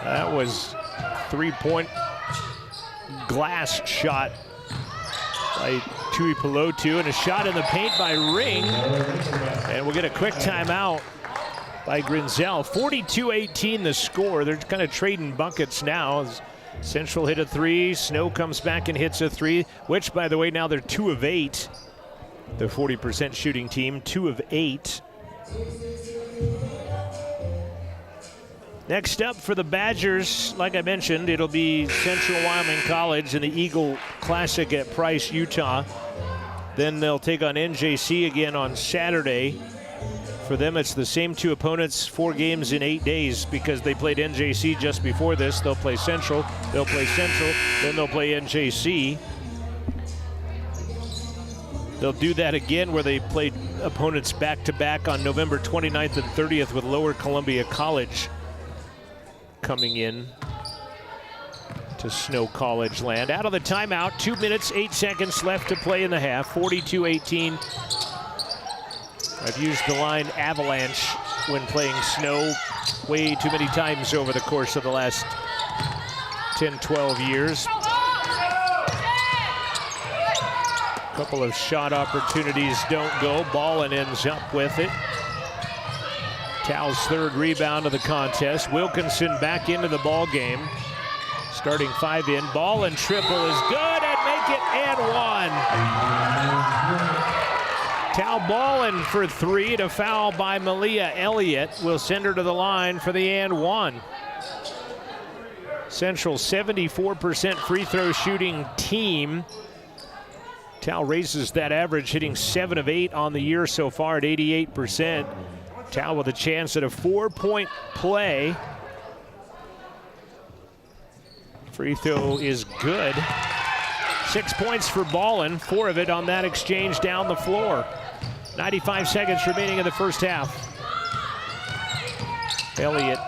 Speaker 1: That was 3-point glass shot by Tuipulotu, and a shot in the paint by Ring. And we'll get a quick timeout by Grinzel. 42-18 the score. They're kind of trading buckets now. Central hit a 3, Snow comes back and hits a 3, which, by the way, now they're 2 of 8. The 40% shooting team, 2 of 8. Next up for the Badgers, like I mentioned, it'll be Central Wyoming College in the Eagle Classic at Price, Utah. Then they'll take on NJC again on Saturday. For them, it's the same 2 opponents, 4 games in 8 days, because they played NJC just before this. They'll play Central, then they'll play NJC. They'll do that again where they played opponents back-to-back on November 29th and 30th with Lower Columbia College coming in to Snow College land. Out of the timeout, 2 minutes, 8 seconds left to play in the half, 42-18. I've used the line avalanche when playing Snow way too many times over the course of the last 10, 12 years. A couple of shot opportunities don't go. Ballin ends up with it. Tal's 3rd rebound of the contest. Wilkinson back into the ball game. Starting 5 in. Ballin triple is good and make it and 1. Tal Ballin for 3, to foul by Malia Elliott will send her to the line for the and 1. Central 74% free throw shooting team. Tal raises that average, hitting 7 of 8 on the year so far at 88%. Tal with a chance at a 4-point play. Free throw is good. 6 points for Ballin, 4 of it on that exchange down the floor. 95 seconds remaining in the first half. Elliott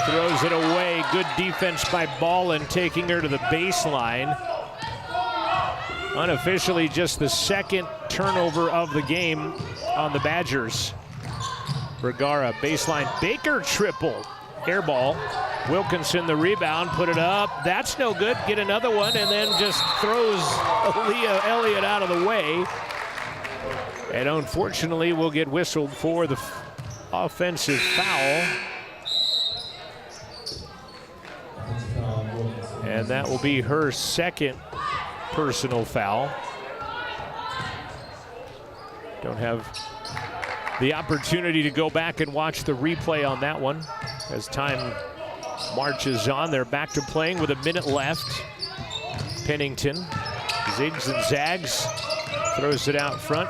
Speaker 1: throws it away. Good defense by Ballin, taking her to the baseline. Unofficially, just the 2nd turnover of the game on the Badgers. Vergara, baseline, Baker triple. Air ball. Wilkinson the rebound, put it up. That's no good. Get another one, and then just throws Aaliyah Elliott out of the way. And unfortunately, we'll get whistled for the offensive foul. And that will be her 2nd personal foul. Don't have the opportunity to go back and watch the replay on that one. As time marches on, they're back to playing with a minute left. Pennington zigs and zags, throws it out front.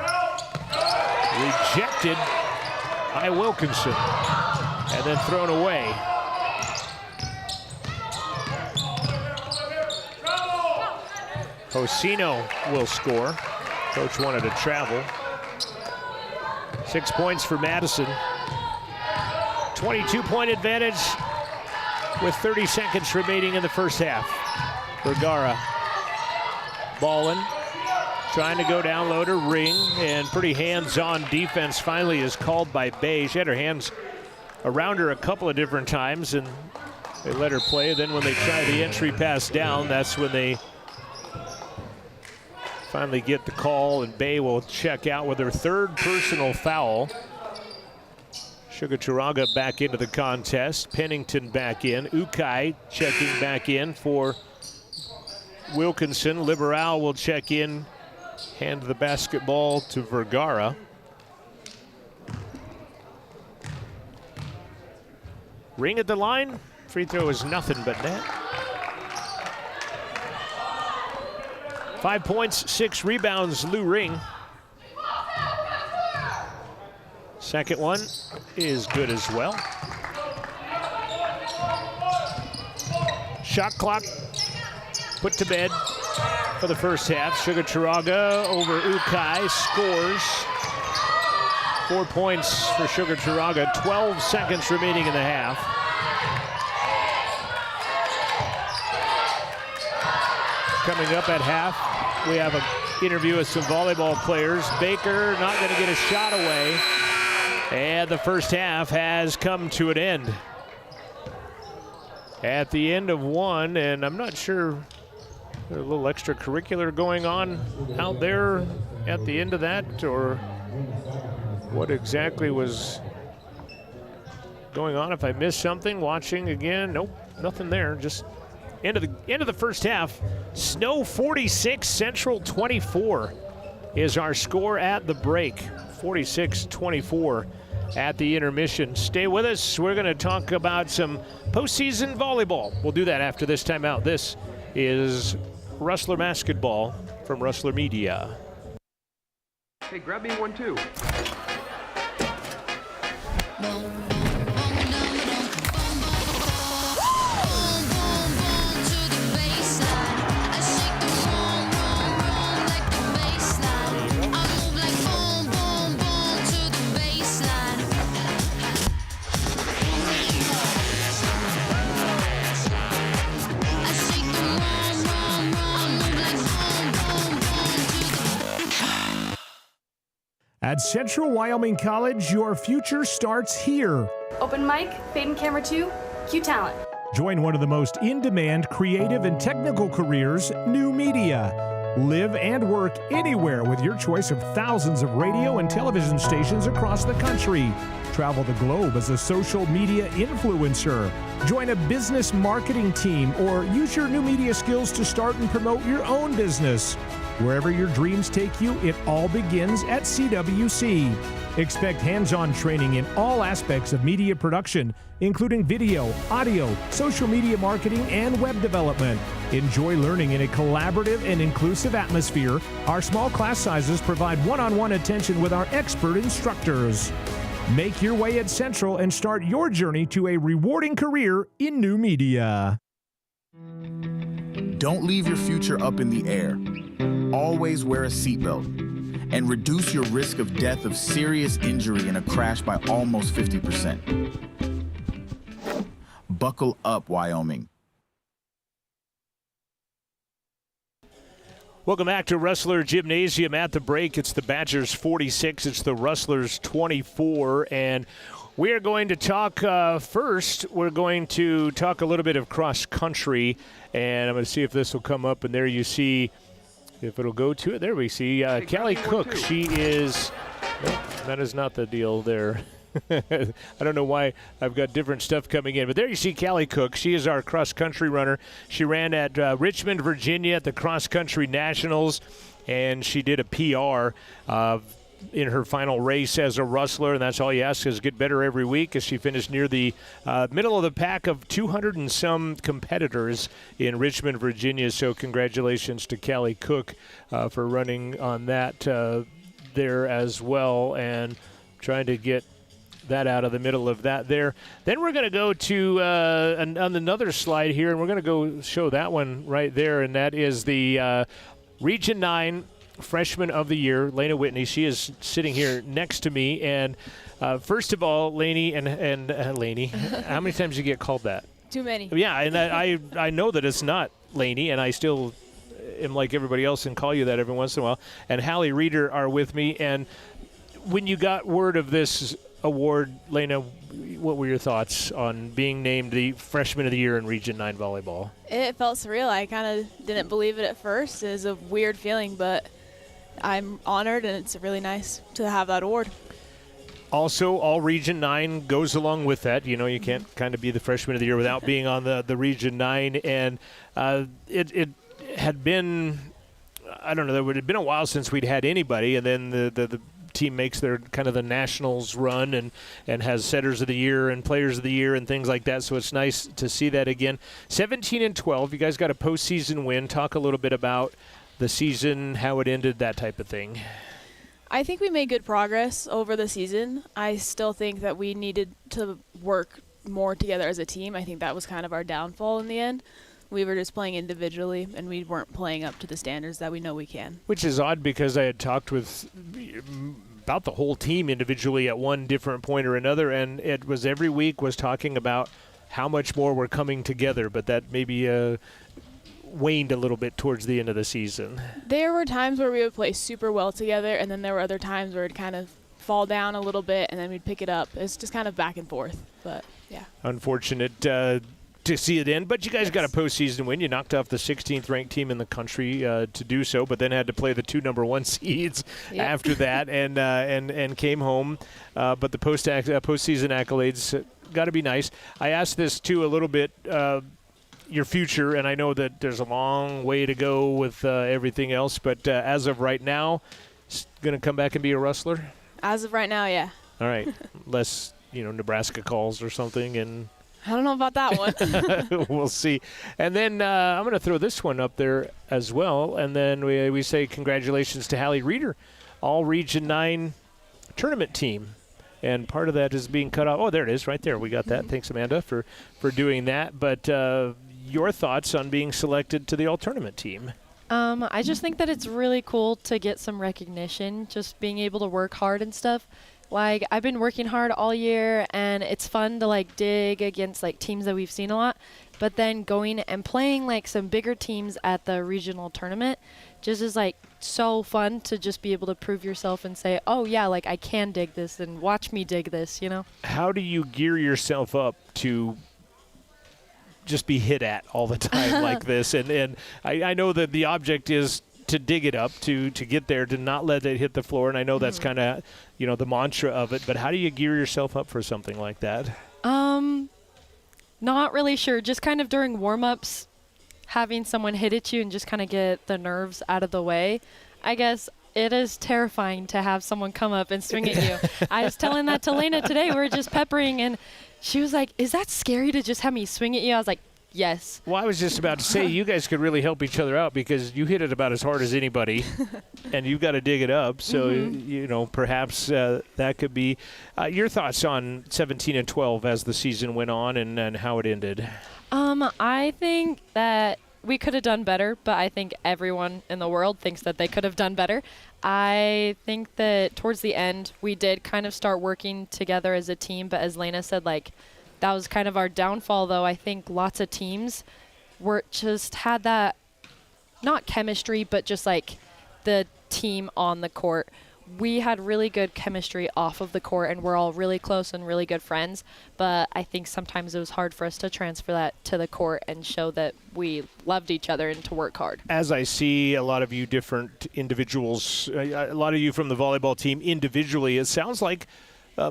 Speaker 1: Rejected by Wilkinson, and then thrown away. Hosino will score. Coach wanted to travel. 6 points for Madison. 22-point advantage with 30 seconds remaining in the first half. Vergara ballin', trying to go down low to Ring, and pretty hands-on defense finally is called by Bay. She had her hands around her a couple of different times, and they let her play. Then when they try the entry pass down, that's when they finally get the call, and Bay will check out with her third personal foul. Sugar Turaga back into the contest. Pennington back in. Ukai checking back in for Wilkinson. Liberal will check in, hand the basketball to Vergara. Ring at the line. Free throw is nothing but net. 5 points, 6 rebounds, Lou Ring. Second one is good as well. Shot clock put to bed for the first half. Sugar Turaga over Ukai scores. 4 points for Sugar Turaga. 12 seconds remaining in the half. Coming up at half, we have an interview with some volleyball players. Baker not going to get a shot away. And the first half has come to an end. At the end of one, and I'm not sure, there's a little extracurricular going on out there at the end of that, or what exactly was going on. If I missed something, watching again, nope, nothing there. Just end of the first half. Snow 46, Central 24 is our score at the break. 46-24 at the intermission. Stay with us. We're going to talk about some postseason volleyball. We'll do that after this timeout. This is Rustler Basketball from Rustler Media.
Speaker 2: Hey, grab me one too.
Speaker 1: At Central Wyoming College, your future starts here.
Speaker 3: Open mic, fade and camera 2, Q Talent.
Speaker 1: Join one of the most in-demand creative and technical careers, new media. Live and work anywhere with your choice of thousands of radio and television stations across the country. Travel the globe as a social media influencer. Join a business marketing team or use your new media skills to start and promote your own business. Wherever your dreams take you, it all begins at CWC. Expect hands-on training in all aspects of media production, including video, audio, social media marketing, and web development. Enjoy learning in a collaborative and inclusive atmosphere. Our small class sizes provide one-on-one attention with our expert instructors. Make your way at Central and start your journey to a rewarding career in new media.
Speaker 7: Don't leave your future up in the air. Always wear a seatbelt and reduce your risk of death of serious injury in a crash by almost 50%. Buckle up, Wyoming.
Speaker 1: Welcome back to Rustler Gymnasium. At the break, it's the Badgers 46, it's the Rustlers 24, and we are going to talk first. We're going to talk a little bit of cross country, and I'm going to see if this will come up. And there you see, if it'll go to it. There we see Callie Cook. She is. Nope, that is not the deal there. I don't know why I've got different stuff coming in, but there you see Callie Cook. She is our cross-country runner. She ran at Richmond, Virginia at the cross-country nationals, and she did a PR of in her final race as a Rustler, and that's all you ask is get better every week, as she finished near the middle of the pack of 200 and some competitors in Richmond, Virginia. So congratulations to Callie Cook for running on that there as well, and trying to get that out of the middle of that there. Then we're going to go to on another slide here, and we're going to go show that one right there, and that is the Region 9 Freshman of the Year, Lena Whitney. She is sitting here next to me. And first of all, Laney and Laney, how many times do you get called that?
Speaker 5: Too many.
Speaker 1: Yeah, and I know that it's not Laney, and I still am like everybody else and call you that every once in a while. And Hallie Reeder are with me. And when you got word of this award, Lena, what were your thoughts on being named the Freshman of the Year in Region 9 volleyball?
Speaker 5: It felt surreal. I kind of didn't believe it at first. It was a weird feeling, but I'm honored, and it's really nice to have that award.
Speaker 1: Also, all Region 9 goes along with that. You know, you can't kind of be the Freshman of the Year without being on the Region 9. And it had been, I don't know, it had been a while since we'd had anybody, and then the team makes their kind of the nationals run and has setters of the year and players of the year and things like that. So it's nice to see that again. 17-12, you guys got a postseason win. Talk a little bit about the season, how it ended, that type of thing.
Speaker 5: I think we made good progress over the season. I still think that we needed to work more together as a team. I think that was kind of our downfall in the end. We were just playing individually, and we weren't playing up to the standards that we know we can.
Speaker 1: Which is odd, because I had talked with about the whole team individually at one different point or another, and it was every week was talking about how much more we're coming together, but that maybe waned a little bit towards the end of the season.
Speaker 5: There were times where we would play super well together, and then there were other times where it'd kind of fall down a little bit, and then we'd pick it up. It's just kind of back and forth, but yeah.
Speaker 1: Unfortunate to see it end, but you guys got a postseason win. You knocked off the 16th ranked team in the country to do so, but then had to play the 2 number 1 seeds after that, and came home. But the postseason accolades got to be nice. I asked this too a little bit. Your future, and I know that there's a long way to go with everything else, but as of right now, going to come back and be a Rustler?
Speaker 5: As of right now, yeah.
Speaker 1: All right. Unless, Nebraska calls or something, and
Speaker 5: I don't know about that one.
Speaker 1: we'll see. And then I'm going to throw this one up there as well, and then we say congratulations to Hallie Reeder, all Region 9 tournament team. And part of that is being cut off. Oh, there it is right there. We got that. Thanks, Amanda, for doing that. But your thoughts on being selected to the all-tournament team?
Speaker 6: I just think that it's really cool to get some recognition, just being able to work hard and stuff. Like, I've been working hard all year, and it's fun to, dig against, teams that we've seen a lot. But then going and playing, some bigger teams at the regional tournament just is, so fun to just be able to prove yourself and say, oh, yeah, I can dig this, and watch me dig this,
Speaker 1: How do you gear yourself up to just be hit at all the time like this? And I know that the object is to dig it up, to get there, to not let it hit the floor. And I know that's kind of, the mantra of it. But how do you gear yourself up for something like that?
Speaker 6: Not really sure. Just kind of during warm-ups, having someone hit at you and just kind of get the nerves out of the way. I guess it is terrifying to have someone come up and swing at you. I was telling that to Lena today. We were just peppering, and she was like, is that scary to just have me swing at you? I was like, yes.
Speaker 1: Well, I was just about to say, you guys could really help each other out, because you hit it about as hard as anybody, and you've got to dig it up. So, perhaps that could be your thoughts on 17-12 as the season went on and how it ended.
Speaker 6: I think that we could have done better, but I think everyone in the world thinks that they could have done better. I think that towards the end, we did kind of start working together as a team, but as Lena said, that was kind of our downfall, though. I think lots of teams had that, not chemistry, but just the team on the court. We had really good chemistry off of the court, and we're all really close and really good friends. But I think sometimes it was hard for us to transfer that to the court and show that we loved each other and to work hard.
Speaker 1: As I see a lot of you different individuals, a lot of you from the volleyball team individually, it sounds like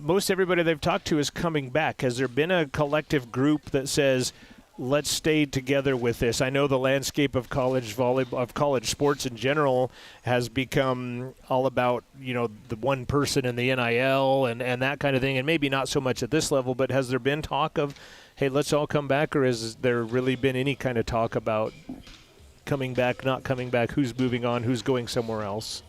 Speaker 1: most everybody they've talked to is coming back. Has there been a collective group that says, let's stay together with this. I know the landscape of college volleyball, of college sports in general, has become all about, the one person in the NIL and that kind of thing, and maybe not so much at this level, but has there been talk of, hey, let's all come back, or has there really been any kind of talk about coming back, not coming back, who's moving on, who's going somewhere else?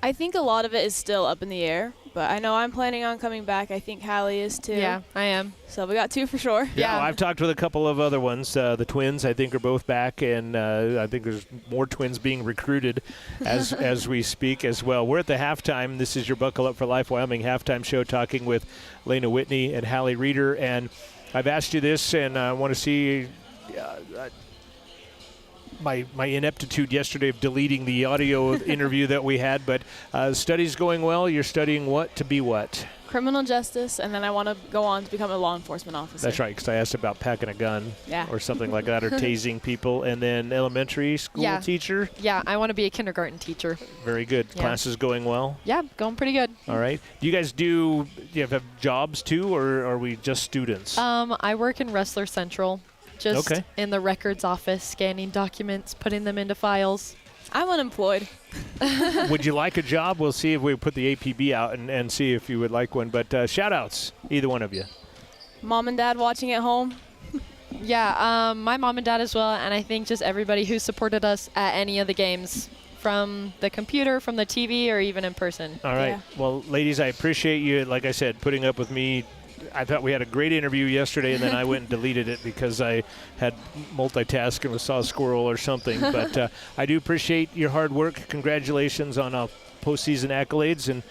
Speaker 5: I think a lot of it is still up in the air, but I know I'm planning on coming back. I think Hallie is too.
Speaker 6: Yeah, I am.
Speaker 5: So we got 2 for sure.
Speaker 1: Yeah, well, I've talked with a couple of other ones. The twins, I think, are both back, and I think there's more twins being recruited as we speak as well. We're at the halftime. This is your Buckle Up for Life Wyoming halftime show, talking with Lena Whitney and Hallie Reeder. And I've asked you this, and I want to see my ineptitude yesterday of deleting the audio interview that we had, but study's going well. You're studying what to be what?
Speaker 5: Criminal justice, and then I want to go on to become a law enforcement officer.
Speaker 1: That's right, because I asked about packing a gun or something like that, or tasing people. And then elementary school teacher?
Speaker 6: Yeah, I want to be a kindergarten teacher.
Speaker 1: Very good.
Speaker 6: Yeah.
Speaker 1: Classes going well?
Speaker 6: Yeah, going pretty good.
Speaker 1: All right. Do you guys do you have jobs too, or are we just students?
Speaker 6: I work in Wrestler Central. Just in the records office, scanning documents, putting them into files.
Speaker 5: I'm unemployed.
Speaker 1: Would you like a job? We'll see if we put the APB out and see if you would like one. But shout-outs, either one of you.
Speaker 5: Mom and Dad watching at home.
Speaker 6: Yeah, my mom and dad as well, and I think just everybody who supported us at any of the games, from the computer, from the TV, or even in person.
Speaker 1: All right. Yeah. Well, ladies, I appreciate you, like I said, putting up with me. I thought we had a great interview yesterday, and then I went and deleted it because I had multitask and saw a squirrel or something. But I do appreciate your hard work. Congratulations on postseason accolades, and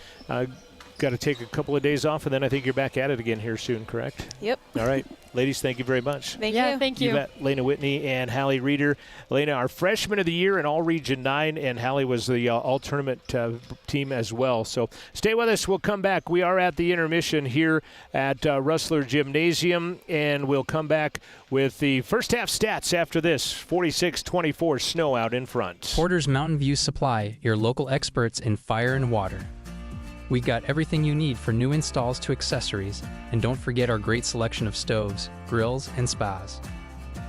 Speaker 1: got to take a couple of days off, and then I think you're back at it again here soon, correct?
Speaker 5: Yep.
Speaker 1: All right. Ladies, thank you very much.
Speaker 5: Thank you.
Speaker 6: Thank you.
Speaker 1: You bet. Lena Whitney and Hallie Reeder. Lena, our freshman of the year in all Region 9, and Hallie was the all-tournament team as well. So stay with us. We'll come back. We are at the intermission here at Rustler Gymnasium, and we'll come back with the first half stats after this. 46-24 snow out in front.
Speaker 8: Porter's Mountain View Supply, your local experts in fire and water. We got everything you need for new installs to accessories, and don't forget our great selection of stoves, grills, and spas.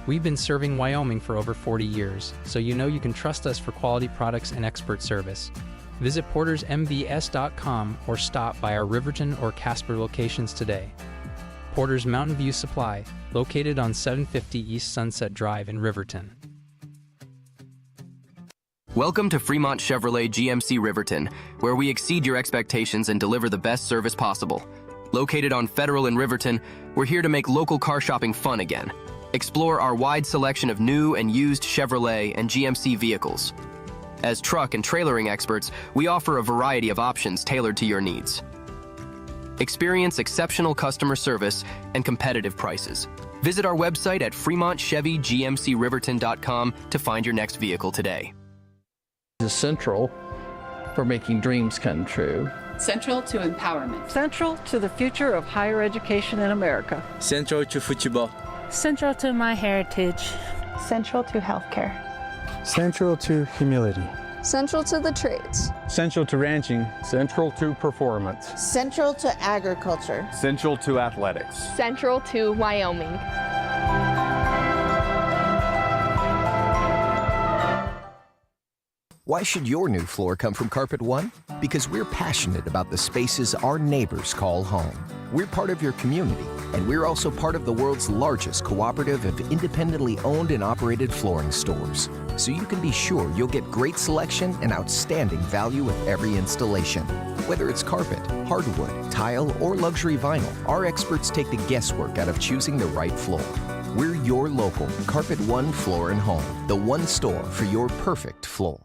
Speaker 8: We've been serving Wyoming for over 40 years, so you know you can trust us for quality products and expert service. Visit portersmbs.com or stop by our Riverton or Casper locations today. Porter's Mountain View Supply, located on 750 East Sunset Drive in Riverton.
Speaker 9: Welcome to Fremont Chevrolet GMC Riverton, where we exceed your expectations and deliver the best service possible. Located on Federal in Riverton, we're here to make local car shopping fun again. Explore our wide selection of new and used Chevrolet and GMC vehicles. As truck and trailering experts, we offer a variety of options tailored to your needs. Experience exceptional customer service and competitive prices. Visit our website at FremontChevyGMCRiverton.com to find your next vehicle today.
Speaker 4: Is central for making dreams come true.
Speaker 23: Central to empowerment.
Speaker 24: Central to the future of higher education in America.
Speaker 25: Central to football.
Speaker 26: Central to my heritage.
Speaker 27: Central to healthcare.
Speaker 10: Central to humility.
Speaker 11: Central to the trades.
Speaker 10: Central to ranching.
Speaker 12: Central to performance.
Speaker 13: Central to agriculture.
Speaker 12: Central to athletics.
Speaker 11: Central to Wyoming.
Speaker 14: Why should your new floor come from Carpet One? Because we're passionate about the spaces our neighbors call home. We're part of your community, and we're also part of the world's largest cooperative of independently owned and operated flooring stores. So you can be sure you'll get great selection and outstanding value with every installation. Whether it's carpet, hardwood, tile, or luxury vinyl, our experts take the guesswork out of choosing the right floor. We're your local Carpet One Floor and Home, the one store for your perfect floor.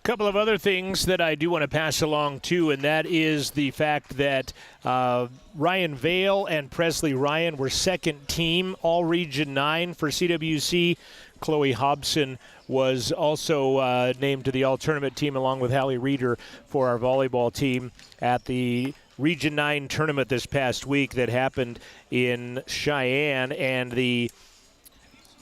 Speaker 1: Couple of other things that I do want to pass along too, and that is the fact that Ryan Vale and Presley Ryan were second team all Region 9 for CWC. Chloe Hobson was also named to the all-tournament team along with Hallie Reeder for our volleyball team at the Region 9 tournament this past week that happened in Cheyenne, and the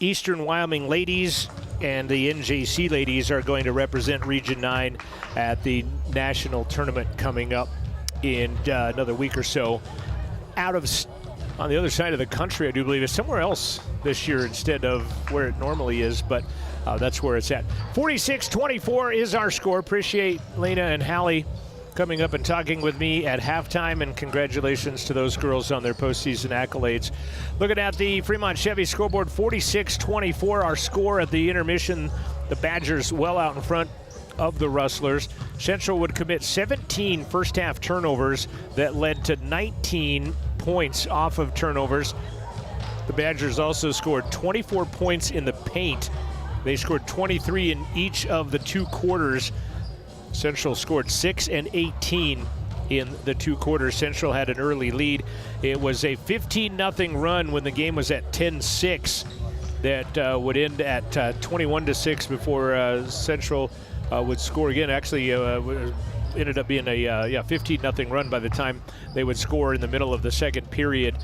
Speaker 1: Eastern Wyoming ladies and the NJC ladies are going to represent Region 9 at the national tournament coming up in another week or so. Out of on the other side of the country, I do believe. It's somewhere else this year instead of where it normally is, but that's where it's at. 46-24 is our score. Appreciate Lena and Hallie coming up and talking with me at halftime, and congratulations to those girls on their postseason accolades. Looking at the Fremont Chevy scoreboard, 46-24, our score at the intermission. The Badgers well out in front of the Rustlers. Central would commit 17 first-half turnovers that led to 19 points off of turnovers. The Badgers also scored 24 points in the paint. They scored 23 in each of the 2 quarters. Central scored 6 and 18 in the 2 quarters. Central had an early lead. It was a 15-0 run when the game was at 10-6 that would end at 21-6 before Central would score again. Actually, ended up being a 15-0 run by the time they would score in the middle of the second period,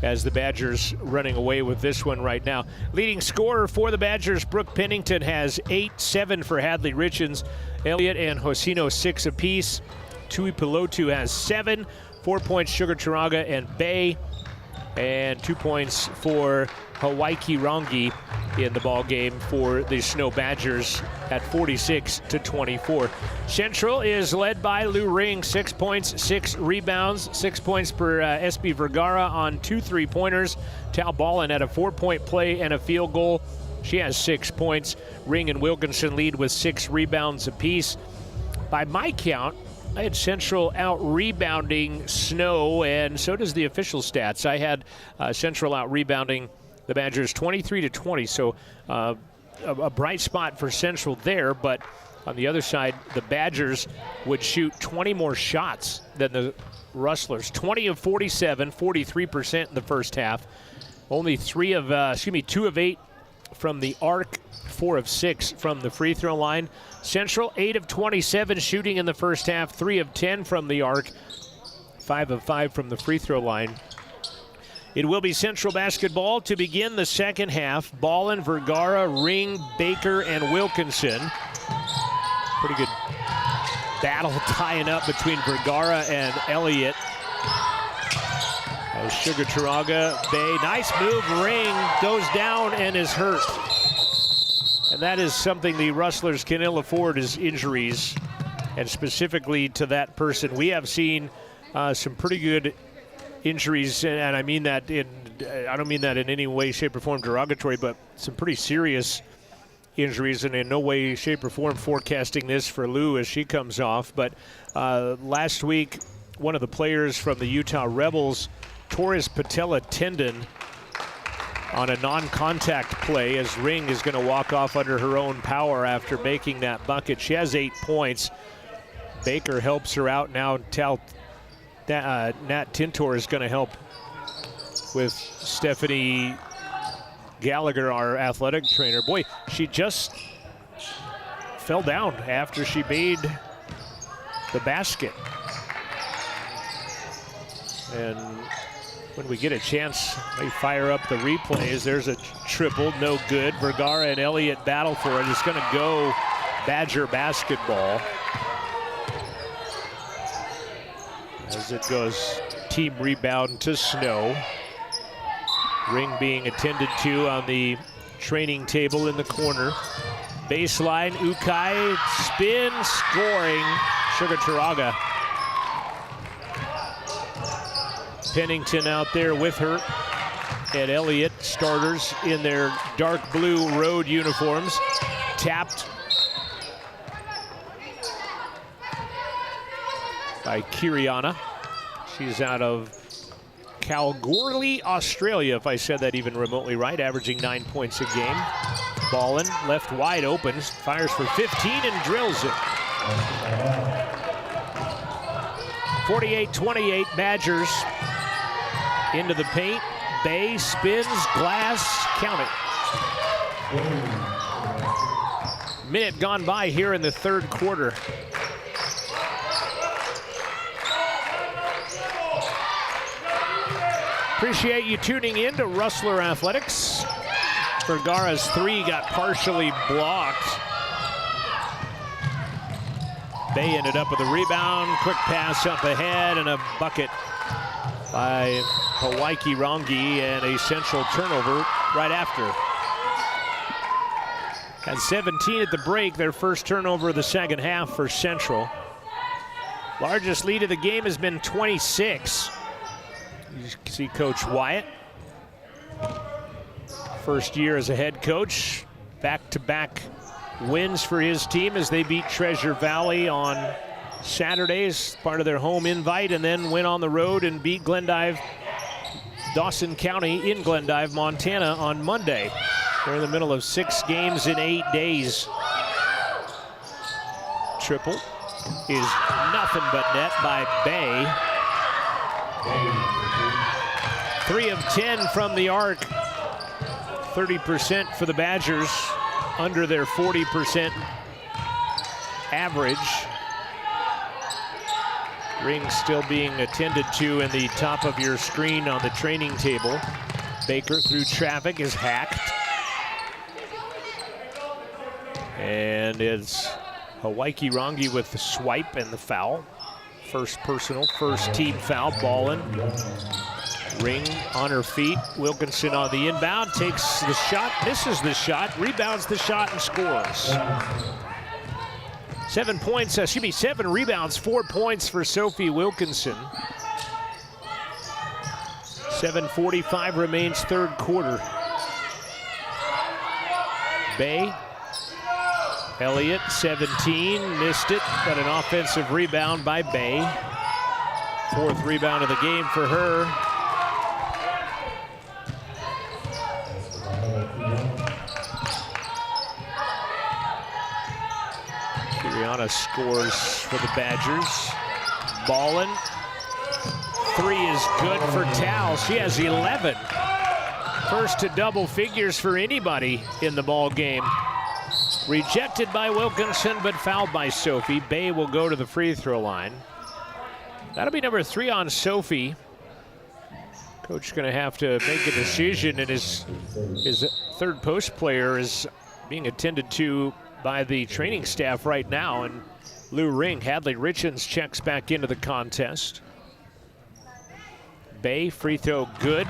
Speaker 1: as the Badgers running away with this one right now. Leading scorer for the Badgers, Brooke Pennington, has 8, 7 for Hadley Richens. Elliott and Hosino 6 apiece. Tui Pilotu has 7, 4 points Sugar Turaga and Bay, and 2 points for Hawaii Rangi in the ball game for the Snow Badgers at 46-24. Central is led by Lou Ring, 6 points, 6 rebounds, 6 points per SB Vergara on 2 3-pointers. Tal Ballin had a 4-point play and a field goal. She has 6 points. Ring and Wilkinson lead with 6 rebounds apiece. By my count, I had Central out rebounding Snow, and so does the official stats. I had Central out rebounding the Badgers 23-20, so a bright spot for Central there, but on the other side, the Badgers would shoot 20 more shots than the Rustlers. 20 of 47, 43% in the first half. Only 2 of 8 from the arc, 4 of 6 from the free throw line. Central 8 of 27 shooting in the first half, 3 of 10 from the arc, 5 of 5 from the free throw line. It will be Central basketball to begin the second half. Ballin, Vergara, Ring, Baker, and Wilkinson. Pretty good battle tying up between Vergara and Elliott. As Sugar Turaga, Bay, nice move, Ring goes down and is hurt. And that is something the Rustlers can ill afford, is injuries, and specifically to that person. We have seen some pretty good injuries, and I mean that I don't mean that in any way, shape, or form derogatory, but some pretty serious injuries, and in no way, shape, or form forecasting this for Lou as she comes off. But last week, one of the players from the Utah Rebels tore his patella tendon on a non-contact play, as Ring is going to walk off under her own power after making that bucket. She has 8 points. Baker helps her out now. Nat Tintor is going to help with Stephanie Gallagher, our athletic trainer. Boy, she just fell down after she made the basket. And when we get a chance, they fire up the replays. There's a triple, no good. Vergara and Elliott battle for it. It's going to go Badger basketball. As it goes team rebound to Snow. Ring being attended to on the training table in the corner. Baseline, Ukai, spin, scoring, Sugar Turaga. Pennington out there with her, and Elliott, starters in their dark blue road uniforms. Tapped by Kiriana. She's out of Kalgoorlie, Australia, if I said that even remotely right, averaging 9 points a game. Ballin, left wide open, fires for 15 and drills it. 48-28 Badgers into the paint. Bay spins, glass, count it. Minute gone by here in the third quarter. Appreciate you tuning in to Rustler Athletics. Vergara's 3 got partially blocked. Bay ended up with a rebound, quick pass up ahead, and a bucket by Hawaii-Rangi, and a Central turnover right after. Had 17 at the break, their first turnover of the second half for Central. Largest lead of the game has been 26. You can see Coach Wyatt. First year as a head coach. Back-to-back wins for his team as they beat Treasure Valley on Saturdays, part of their home invite, and then went on the road and beat Glendive, Dawson County in Glendive, Montana on Monday. They're in the middle of 6 games in 8 days. Triple is nothing but net by Bay. 3 of 10 from the arc. 30% for the Badgers, under their 40% average. Ring still being attended to in the top of your screen on the training table. Baker through traffic is hacked. And it's Hawaii-Rangi with the swipe and the foul. First personal, first team foul, Ballin. Ring on her feet. Wilkinson on the inbound, takes the shot, misses the shot, rebounds the shot and scores. 7 points, 7 rebounds, 4 points for Sophie Wilkinson. 7:45 remains third quarter. Bay, Elliott, 17, missed it, but an offensive rebound by Bay. 4th rebound of the game for her. Kiriana scores for the Badgers. Ballin. 3 is good for Tal. She has 11. First to double figures for anybody in the ball game. Rejected by Wilkinson, but fouled by Sophie. Bay will go to the free throw line. That'll be number 3 on Sophie. Coach going to have to make a decision, and his third post player is being attended to by the training staff right now, and Lou Ring. Hadley Richens checks back into the contest. Bay, free throw good.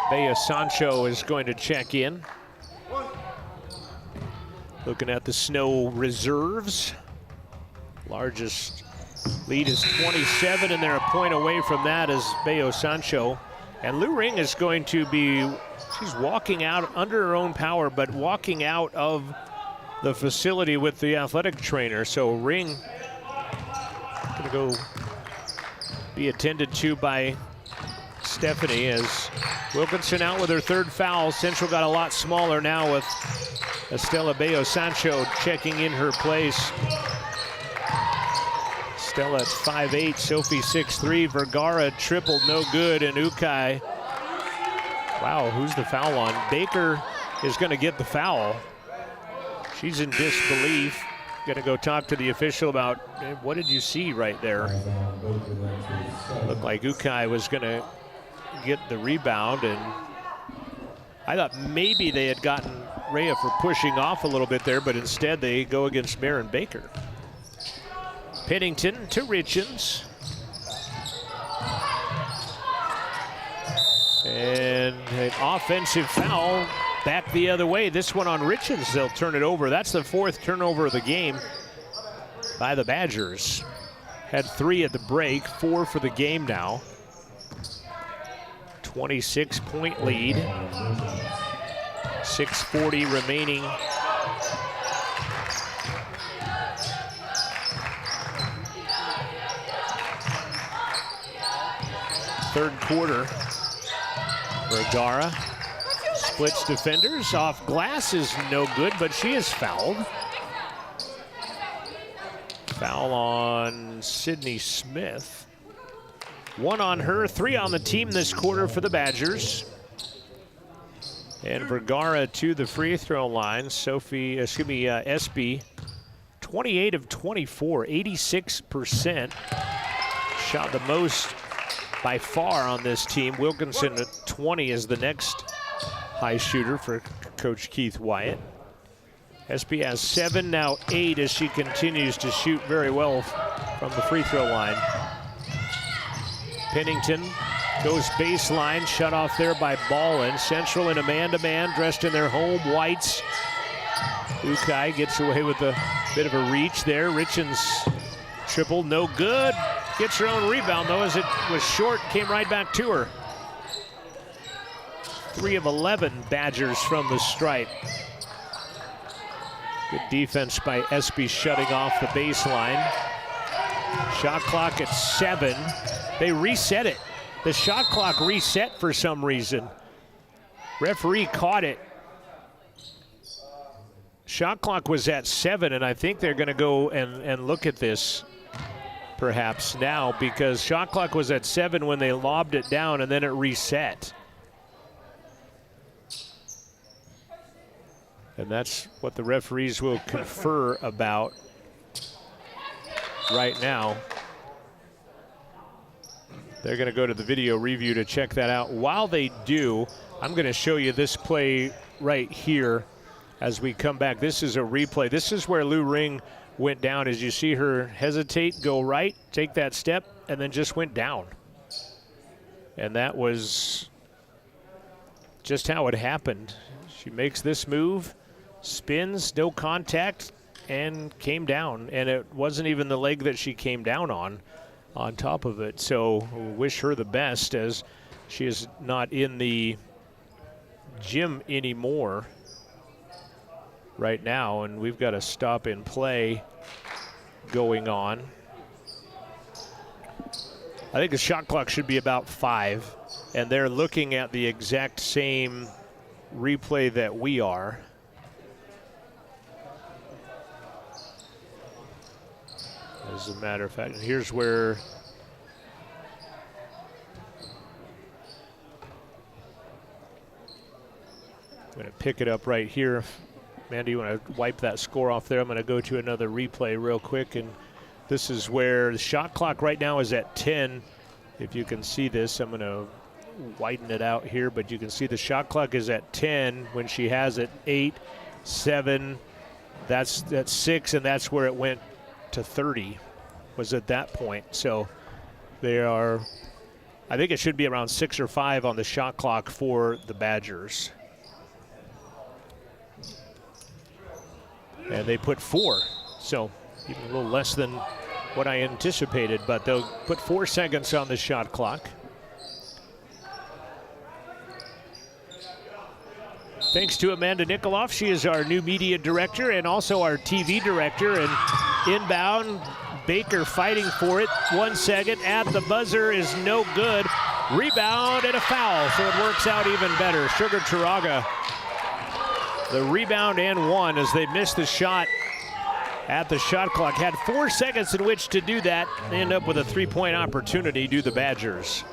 Speaker 1: Bea Sancho is going to check in. Looking at the Snow reserves. Largest lead is 27, and they're a point away from that as Bea Sancho. And Lou Ring is going to be, she's walking out under her own power, but walking out of the facility with the athletic trainer. So Ring gonna go be attended to by Stephanie as Wilkinson out with her 3rd foul. Central got a lot smaller now with Estella Bea Sancho checking in her place. Stella at 5'8", Sophie 6'3", Vergara tripled, no good, and Ukai. Wow, who's the foul on? Baker is gonna get the foul. She's in disbelief. Gonna go talk to the official about, what did you see right there? Looked like Ukai was gonna get the rebound, and I thought maybe they had gotten Rhea for pushing off a little bit there, but instead they go against Marin Baker. Pennington to Richens. And an offensive foul back the other way. This one on Richens, they'll turn it over. That's the 4th turnover of the game by the Badgers. Had 3 at the break, 4 for the game now. 26-point lead. 6:40 remaining. Third quarter. Vergara splits defenders. Off glass is no good, but she is fouled. Foul on Sydney Smith. 1 on her, 3 on the team this quarter for the Badgers. And Vergara to the free throw line. SB, 28 of 24, 86%. Shot the most by far on this team. Wilkinson at 20 is the next high shooter for Coach Keith Wyatt. SB has 7, now 8 as she continues to shoot very well from the free throw line. Pennington goes baseline, shut off there by Ballin. Central in a man-to-man, dressed in their home whites. Ukai gets away with a bit of a reach there. Richens triple, no good. Gets her own rebound though, as it was short, came right back to her. 3 of 11 Badgers from the stripe. Good defense by Espy shutting off the baseline. Shot clock at 7. They reset it. The shot clock reset for some reason. Referee caught it. Shot clock was at 7, and I think they're going to go and look at this perhaps now, because shot clock was at 7 when they lobbed it down, and then it reset. And that's what the referees will confer about right now. They're going to go to the video review to check that out. While they do, I'm going to show you this play right here as we come back. This is a replay. This is where Lou Ring went down. As you see her hesitate, go right, take that step, and then just went down. And that was just how it happened. She makes this move, spins, no contact, and came down. And it wasn't even the leg that she came down on top of it. So wish her the best, as she is not in the gym anymore right now, and we've got a stop in play going on. I think the shot clock should be about 5, and they're looking at the exact same replay that we are. As a matter of fact, here's where I'm going to pick it up right here. Mandy, you want to wipe that score off there? I'm going to go to another replay real quick, and this is where the shot clock right now is at 10. If you can see this, I'm going to widen it out here, but you can see the shot clock is at 10 when she has it. 8, 7, that's 6, and that's where it went to 30, was at that point. So they are, I think it should be around 6 or 5 on the shot clock for the Badgers. And they put 4, so even a little less than what I anticipated, but they'll put 4 seconds on the shot clock. Thanks to Amanda Nikoloff. She is our new media director and also our TV director. And inbound, Baker fighting for it. 1 second at the buzzer is no good. Rebound and a foul, so it works out even better. Sugar Turaga, the rebound and 1 as they missed the shot at the shot clock. Had 4 seconds in which to do that. They end up with a 3-point opportunity, do the Badgers.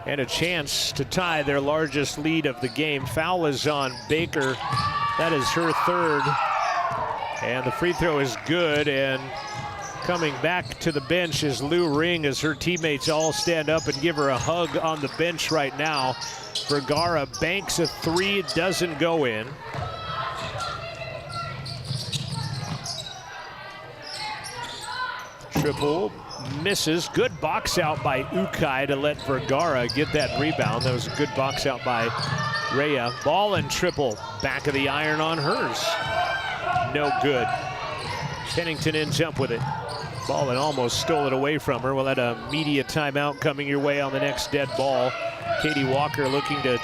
Speaker 1: And a chance to tie their largest lead of the game. Foul is on Baker. That is her 3rd. And the free throw is good. And coming back to the bench is Lou Ring, as her teammates all stand up and give her a hug on the bench right now. Vergara banks a 3, it doesn't go in. Triple misses. Good box out by Ukai to let Vergara get that rebound. That was a good box out by Rhea. Ball and triple, back of the iron on hers. No good. Pennington ends up with it. Ballin almost stole it away from her. We'll have a media timeout coming your way on the next dead ball. Katie Walker looking to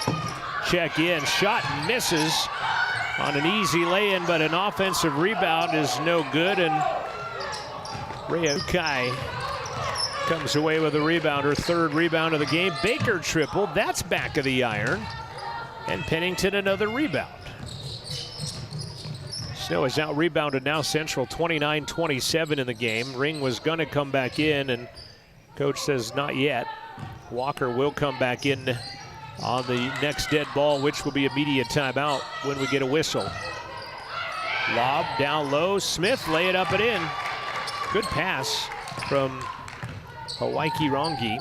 Speaker 1: check in. Shot misses on an easy lay-in, but an offensive rebound is no good, and Rhea Ukai comes away with a rebound, her 3rd rebound of the game. Baker triple, that's back of the iron. And Pennington another rebound. Snow is out rebounded now. Central 29-27 in the game. Ring was gonna come back in, and coach says not yet. Walker will come back in on the next dead ball, which will be a media timeout when we get a whistle. Lob down low, Smith lay it up and in. Good pass from Hawaii Rongi.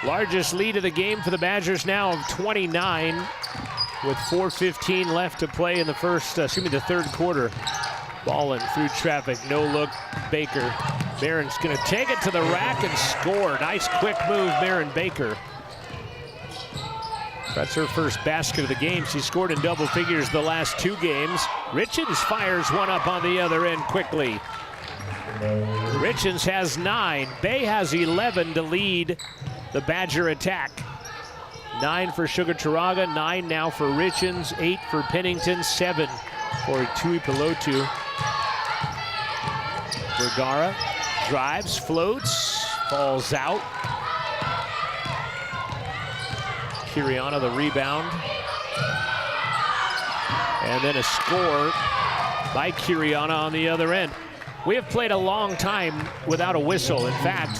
Speaker 1: Largest lead of the game for the Badgers now of 29, with 4:15 left to play in the 3rd quarter. Ballin through traffic, no look, Baker. Marin's gonna take it to the rack and score. Nice quick move, Marin Baker. That's her first basket of the game. She scored in double figures the last 2 games. Richens fires one up on the other end quickly. Richens has 9. Bay has 11 to lead the Badger attack. 9 for Sugar Turaga, 9 now for Richens, 8 for Pennington, 7 for Tuipulotu. Vergara drives, floats, falls out. Kiriana the rebound. And then a score by Kiriana on the other end. We have played a long time without a whistle. In fact,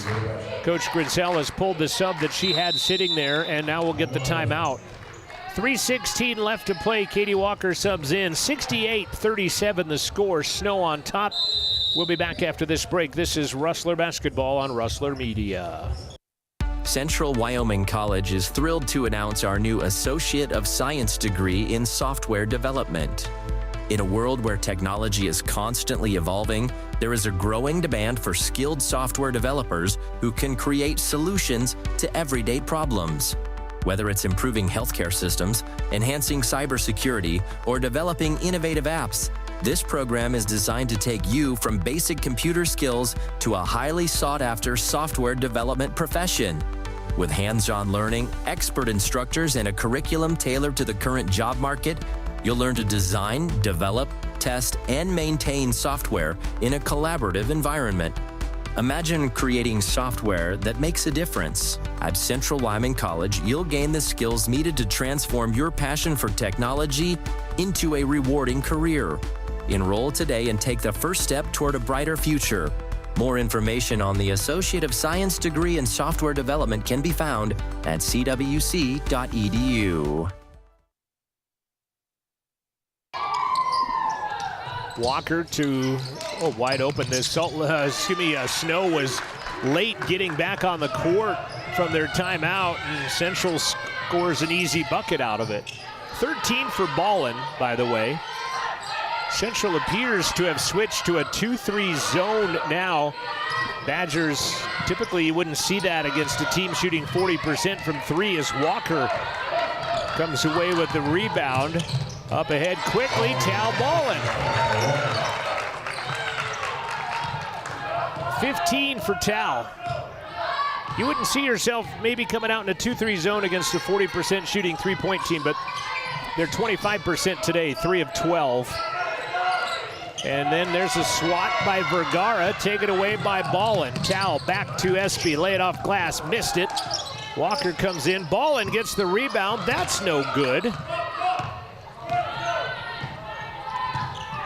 Speaker 1: Coach Grinsell has pulled the sub that she had sitting there, and now we'll get the timeout. 3:16 left to play. Katie Walker subs in. 68-37 the score. Snow on top. We'll be back after this break. This is Rustler Basketball on Rustler Media.
Speaker 15: Central Wyoming College is thrilled to announce our new Associate of Science degree in Software Development. In a world where technology is constantly evolving, there is a growing demand for skilled software developers who can create solutions to everyday problems. Whether it's improving healthcare systems, enhancing cybersecurity, or developing innovative apps, this program is designed to take you from basic computer skills to a highly sought-after software development profession. With hands-on learning, expert instructors, and a curriculum tailored to the current job market, you'll learn to design, develop, test, and maintain software in a collaborative environment. Imagine creating software that makes a difference. At Central Wyoming College, you'll gain the skills needed to transform your passion for technology into a rewarding career. Enroll today and take the first step toward a brighter future. More information on the Associate of Science degree in Software Development can be found at cwc.edu.
Speaker 1: Walker to wide open. This Snow was late getting back on the court from their timeout, and Central scores an easy bucket out of it. 13 for Ballin, by the way. Central appears to have switched to a 2-3 zone now. Badgers, typically you wouldn't see that against a team shooting 40% from 3 as Walker comes away with the rebound. Up ahead quickly, Tal Ballin. 15 for Tal. You wouldn't see yourself maybe coming out in a 2-3 zone against a 40% shooting three-point team, but they're 25% today, 3 of 12. And then there's a swat by Vergara, taken away by Ballin. Tal back to Espy, lay it off glass, missed it. Walker comes in, Ballin gets the rebound, that's no good.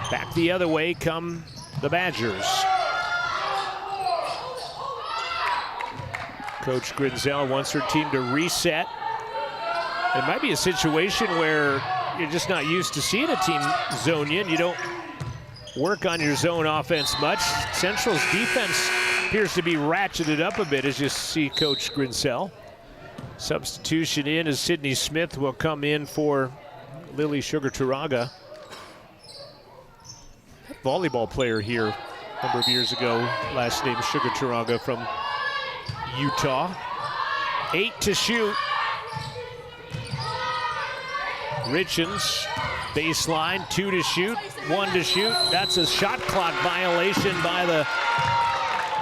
Speaker 1: Back the other way come the Badgers. Coach Grinsell wants her team to reset. It might be a situation where you're just not used to seeing a team zone in. You don't work on your zone offense much. Central's defense appears to be ratcheted up a bit as you see Coach Grinsell. Substitution in as Sydney Smith will come in for Lily Sugar Turaga. Volleyball player here a number of years ago, last name Sugar Turaga from Utah. 8 to shoot. Richens, baseline, 2 to shoot, 1 to shoot. That's a shot clock violation by the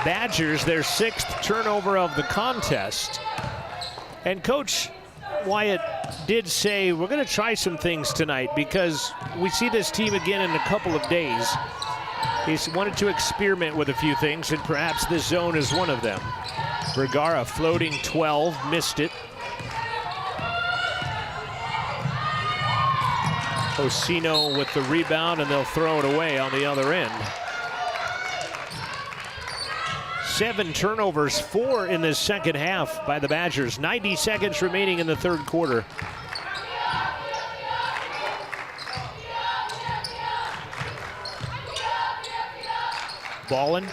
Speaker 1: Badgers, their 6th turnover of the contest. And Coach Wyatt did say, we're going to try some things tonight because we see this team again in a couple of days. He's wanted to experiment with a few things, and perhaps this zone is one of them. Vergara floating 12, missed it. Osino with the rebound, and they'll throw it away on the other end. 7 turnovers, 4 in the second half by the Badgers. 90 seconds remaining in the third quarter. Ballin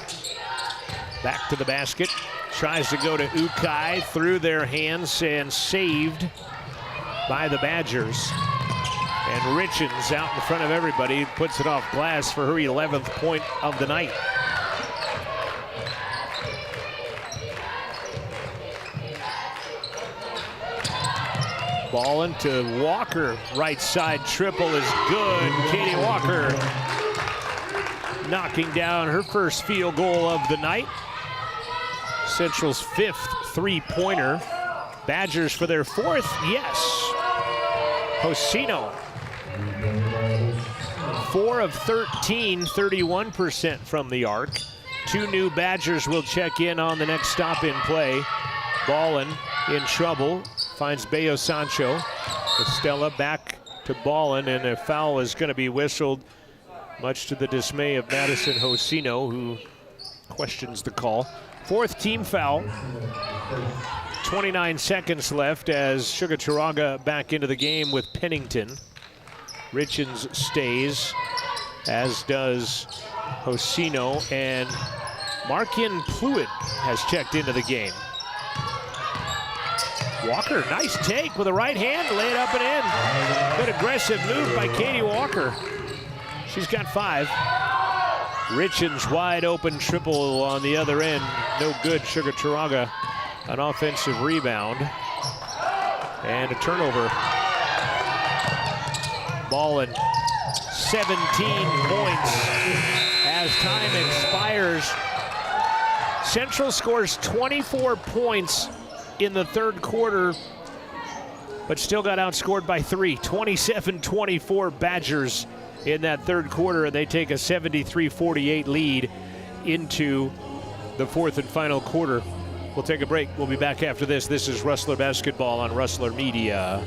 Speaker 1: back to the basket. Tries to go to Ukai, through their hands and saved by the Badgers. And Richens out in front of everybody, puts it off glass for her 11th point of the night. Ball into Walker, right side triple is good. Katie Walker knocking down her first field goal of the night. Central's 5th three-pointer. Badgers for their 4th, yes. Hosino, 4 of 13, 31% from the arc. 2 new Badgers will check in on the next stop in play. Ballin in trouble, finds Bayo Sancho. Estella back to Ballin, and a foul is going to be whistled, much to the dismay of Madison Hosino, who questions the call. 4th team foul. 29 seconds left as Chugacharanga back into the game with Pennington. Richens stays, as does Hosino, and Markin Pluid has checked into the game. Walker, nice take with a right hand, lay it up and in. Good aggressive move by Katie Walker. She's got 5. Richens wide open triple on the other end. No good. Chugacharanga, an offensive rebound. And a turnover. Ballin, 17 points as time expires. Central scores 24 points in the 3rd quarter, but still got outscored by 3. 27-24 Badgers in that 3rd quarter, and they take a 73-48 lead into the 4th and final quarter. We'll take a break. We'll be back after this. This is Rustler Basketball on Rustler Media.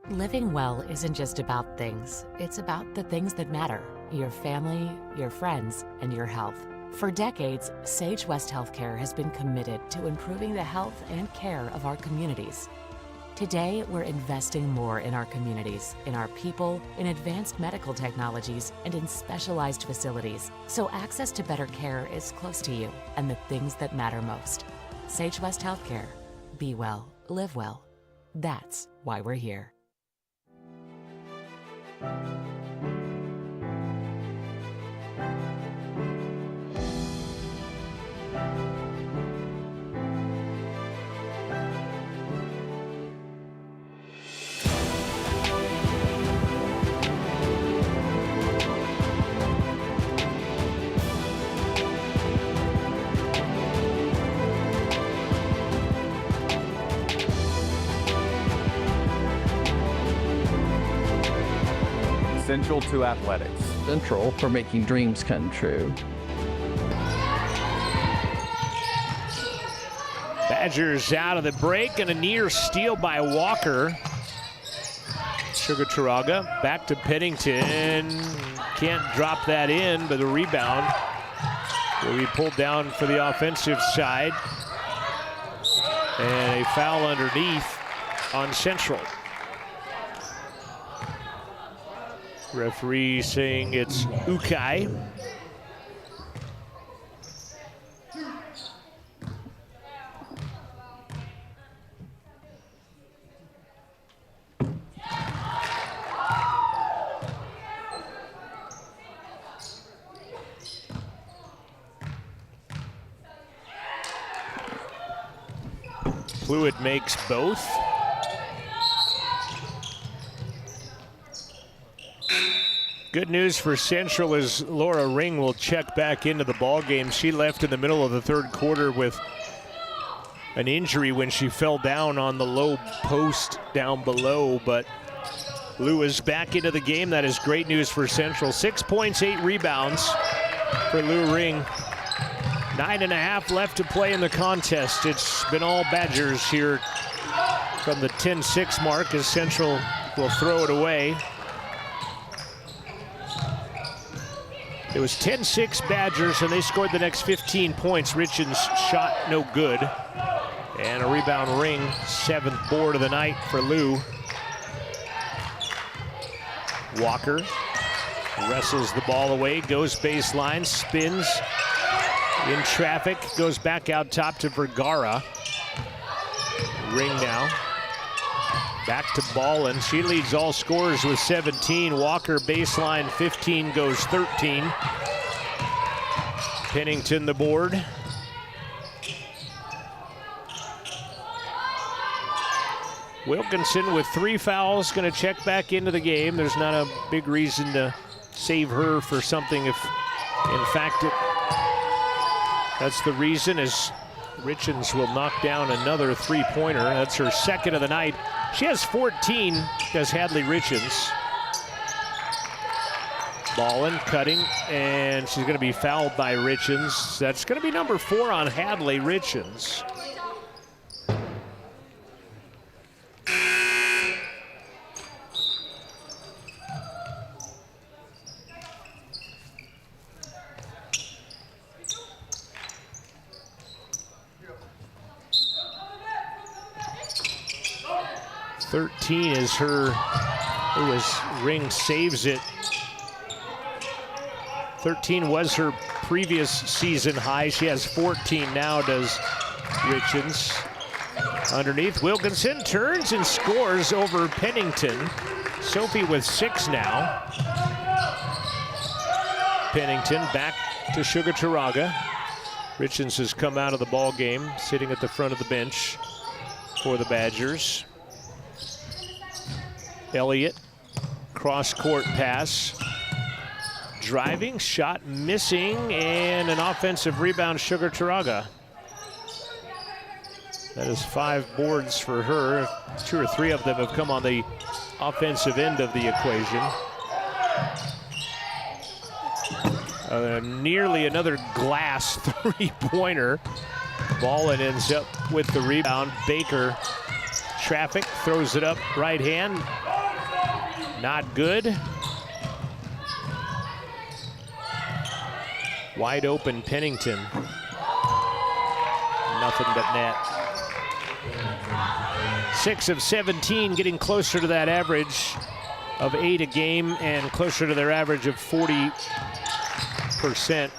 Speaker 16: Living well isn't just about things. It's about the things that matter. Your family, your friends, and your health. For decades, Sage West Healthcare has been committed to improving the health and care of our communities. Today, we're investing more in our communities, in our people, in advanced medical technologies, and in specialized facilities, so access to better care is close to you and the things that matter most. Sage West Healthcare. Be well, live well. That's why we're here.
Speaker 12: Central to athletics.
Speaker 4: Central for making dreams come true.
Speaker 1: Badgers out of the break, and a near steal by Walker. Chugacharanga back to Pennington. Can't drop that in, but a rebound will be pulled down for the offensive side. And a foul underneath on Central. Referee saying it's Ukai. Pluid makes both. Good news for Central is Laura Ring will check back into the ball game. She left in the middle of the 3rd quarter with an injury when she fell down on the low post down below, but Lou is back into the game. That is great news for Central. 6 points, 8 rebounds for Lou Ring. 9.5 left to play in the contest. It's been all Badgers here from the 10-6 mark as Central will throw it away. It was 10-6 Badgers, and they scored the next 15 points. Richens shot no good. And a rebound Ring, 7th board of the night for Lou. Walker wrestles the ball away, goes baseline, spins in traffic, goes back out top to Vergara. Ring now. Back to Ballin. She leads all scorers with 17. Walker baseline 15 goes 13. Pennington the board. Wilkinson with 3 fouls, going to check back into the game. There's not a big reason to save her for something if, in fact, that's the reason, as Richens will knock down another 3-pointer. That's her second of the night. She has 14, does Hadley Richens. Ballin cutting, and she's going to be fouled by Richens. That's going to be number 4 on Hadley Richens. .13 is her, Ring saves it. 13 was her previous season high. She has 14 now, does Richens. Underneath, Wilkinson turns and scores over Pennington. Sophie with 6 now. Pennington back to Sugar Turaga. Richens has come out of the ball game, sitting at the front of the bench for the Badgers. Elliott, cross-court pass. Driving, shot missing, and an offensive rebound, Sugar Turaga. That is 5 boards for her. 2 or 3 of them have come on the offensive end of the equation. Nearly another glass 3-pointer. Ballin ends up with the rebound. Baker, traffic, throws it up, right hand. Not good. Wide open Pennington. Nothing but net. 6 of 17, getting closer to that average of 8 a game and closer to their average of 40%.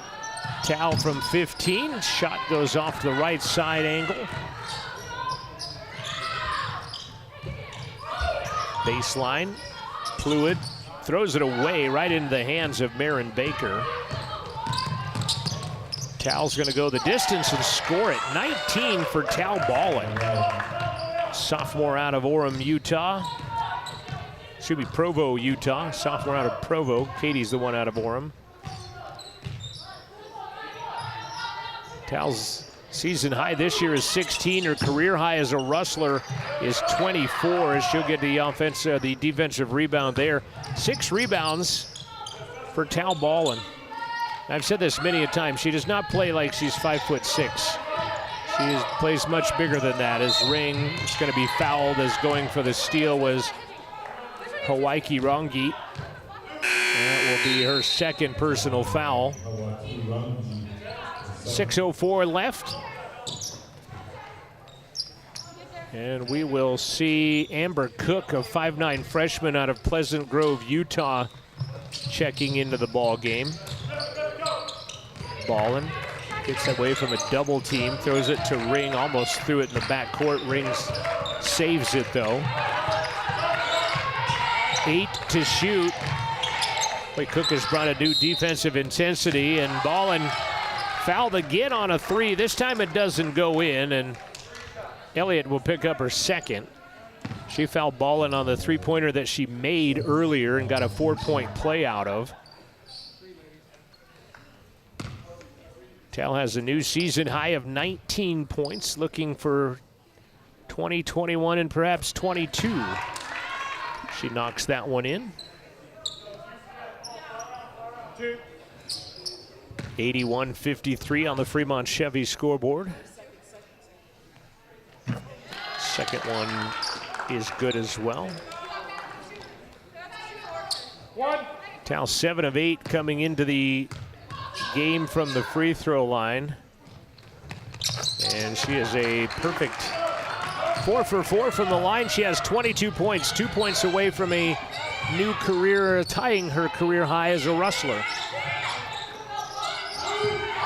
Speaker 1: Tal from 15. Shot goes off the right side angle. Baseline. Fluid throws it away right into the hands of Marin Baker. Tal's going to go the distance and score it. 19 for Tal Ballin. Sophomore out of Orem, Utah. Should be Provo, Utah. Sophomore out of Provo. Katie's the one out of Orem. Tal's season high this year is 16. Her career high as a Rustler is 24, as she'll get the defensive rebound there. 6 rebounds for Tal Ballin. I've said this many a time. She does not play like she's 5'6". She plays much bigger than that. As Ring is going to be fouled, as going for the steal was Hawaii Rangi. That will be her second personal foul. 6:04 left. And we will see Amber Cook, a 5'9" freshman out of Pleasant Grove, Utah, checking into the ball game. Ballin gets away from a double team, throws it to Ring, almost threw it in the backcourt. Ring saves it though. 8 to shoot. Boy, Cook has brought a new defensive intensity, and Ballin fouled again on a 3. This time it doesn't go in, and Elliott will pick up her second. She fouled Ballin on the 3-pointer that she made earlier and got a 4-point play out of. Tal has a new season high of 19 points, looking for 20, 21, and perhaps 22. She knocks that one in. 81-53 on the Fremont Chevy scoreboard. Second one is good as well. Tal 7 of 8 coming into the game from the free throw line. And she is a perfect 4 for 4 from the line. She has 22 points, 2 points away from a new career, tying her career high as a Rustler.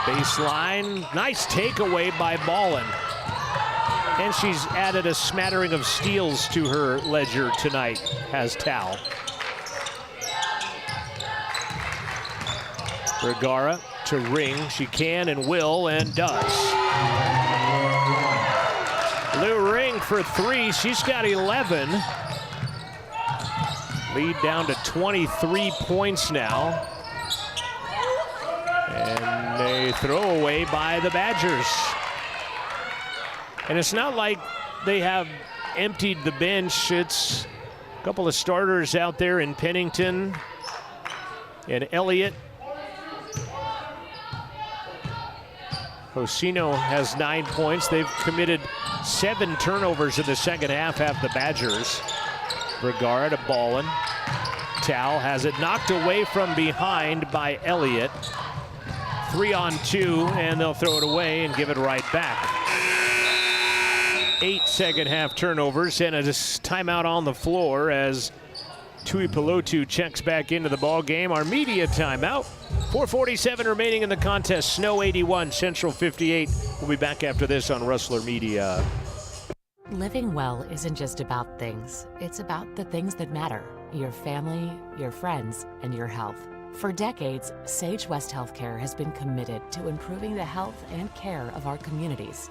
Speaker 1: Baseline, nice takeaway by Ballin. And she's added a smattering of steals to her ledger tonight, has Tal. Vergara to Ring. She can and will and does. Lou Ring for 3. She's got 11. Lead down to 23 points now. And a throwaway by the Badgers. And it's not like they have emptied the bench. It's a couple of starters out there in Pennington and Elliott. Hosino has 9 points. They've committed 7 turnovers in the second half, have the Badgers. Vergara to Ballin. Tal has it knocked away from behind by Elliott. 3-on-2, and they'll throw it away and give it right back. 8 second half turnovers and a timeout on the floor as Tuipulotu checks back into the ball game. Our media timeout. 4:47 remaining in the contest. Snow 81, Central 58. We'll be back after this on Rustler Media.
Speaker 16: Living well isn't just about things. It's about the things that matter. Your family, your friends, and your health. For decades, Sage West Healthcare has been committed to improving the health and care of our communities.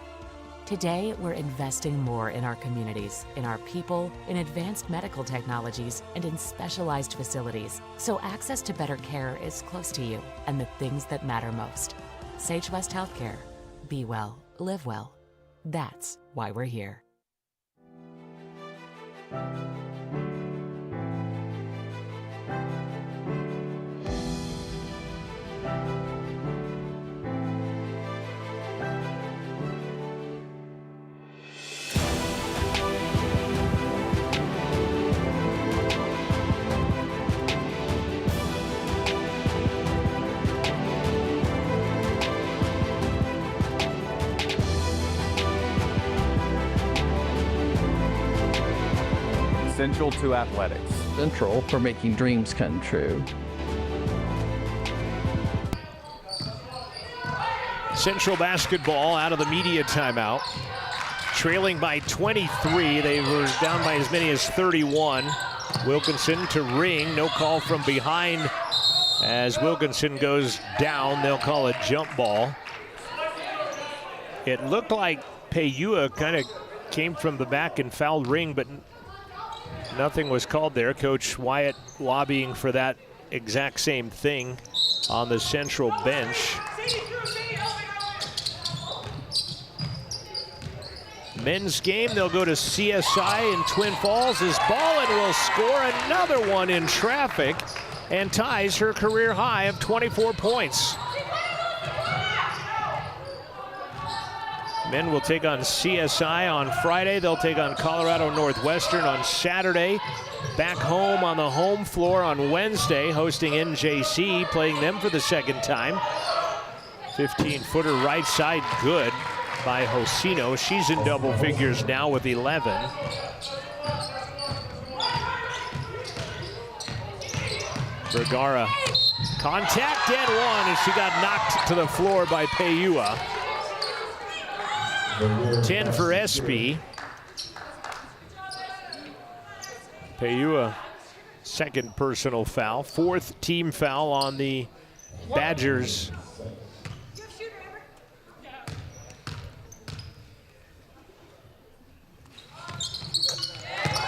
Speaker 16: Today, we're investing more in our communities, in our people, in advanced medical technologies, and in specialized facilities, so access to better care is close to you and the things that matter most. Sage West Healthcare. Be well, live well. That's why we're here.
Speaker 12: Essential to athletics.
Speaker 4: Central for making dreams come true.
Speaker 1: Central basketball out of the media timeout. Trailing by 23. They were down by as many as 31. Wilkinson to Ring. No call from behind. As Wilkinson goes down, they'll call a jump ball. It looked like Payua kind of came from the back and fouled Ring, but nothing was called there. Coach Wyatt lobbying for that exact same thing on the Central bench. Men's game, they'll go to CSI in Twin Falls as Ballin will score another one in traffic and ties her career high of 24 points. Men will take on CSI on Friday. They'll take on Colorado Northwestern on Saturday. Back home on the home floor on Wednesday, hosting NJC, playing them for the second time. 15-footer right side, good by Hosino. She's in double figures now with 11. Vergara, contact and one as she got knocked to the floor by Payua. 10 for SB. Payua, second personal foul. 4th team foul on the Badgers.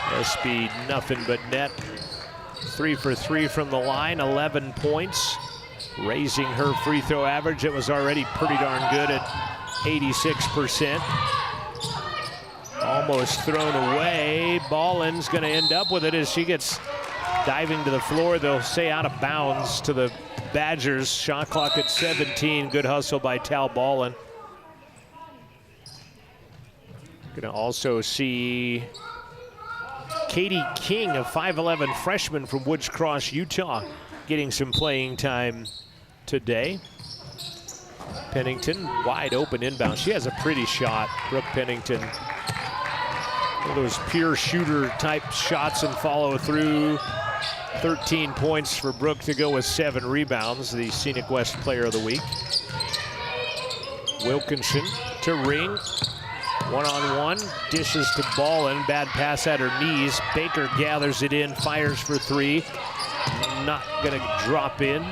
Speaker 1: SB, nothing but net. 3 for 3 from the line, 11 points. Raising her free throw average. It was already pretty darn good at 86%. Almost thrown away. Ballin's going to end up with it as she gets diving to the floor. They'll say out of bounds to the Badgers. Shot clock at 17. Good hustle by Tal Ballin. Going to also see Katie King, a 5'11 freshman from Woods Cross, Utah, getting some playing time today. Pennington wide open inbound. She has a pretty shot, Brooke Pennington. One of those pure shooter type shots and follow through. 13 points for Brooke to go with 7 rebounds, the Scenic West Player of the Week. Wilkinson to Ring. One-on-one, dishes to Ballin, bad pass at her knees. Baker gathers it in, fires for three. Not gonna drop in.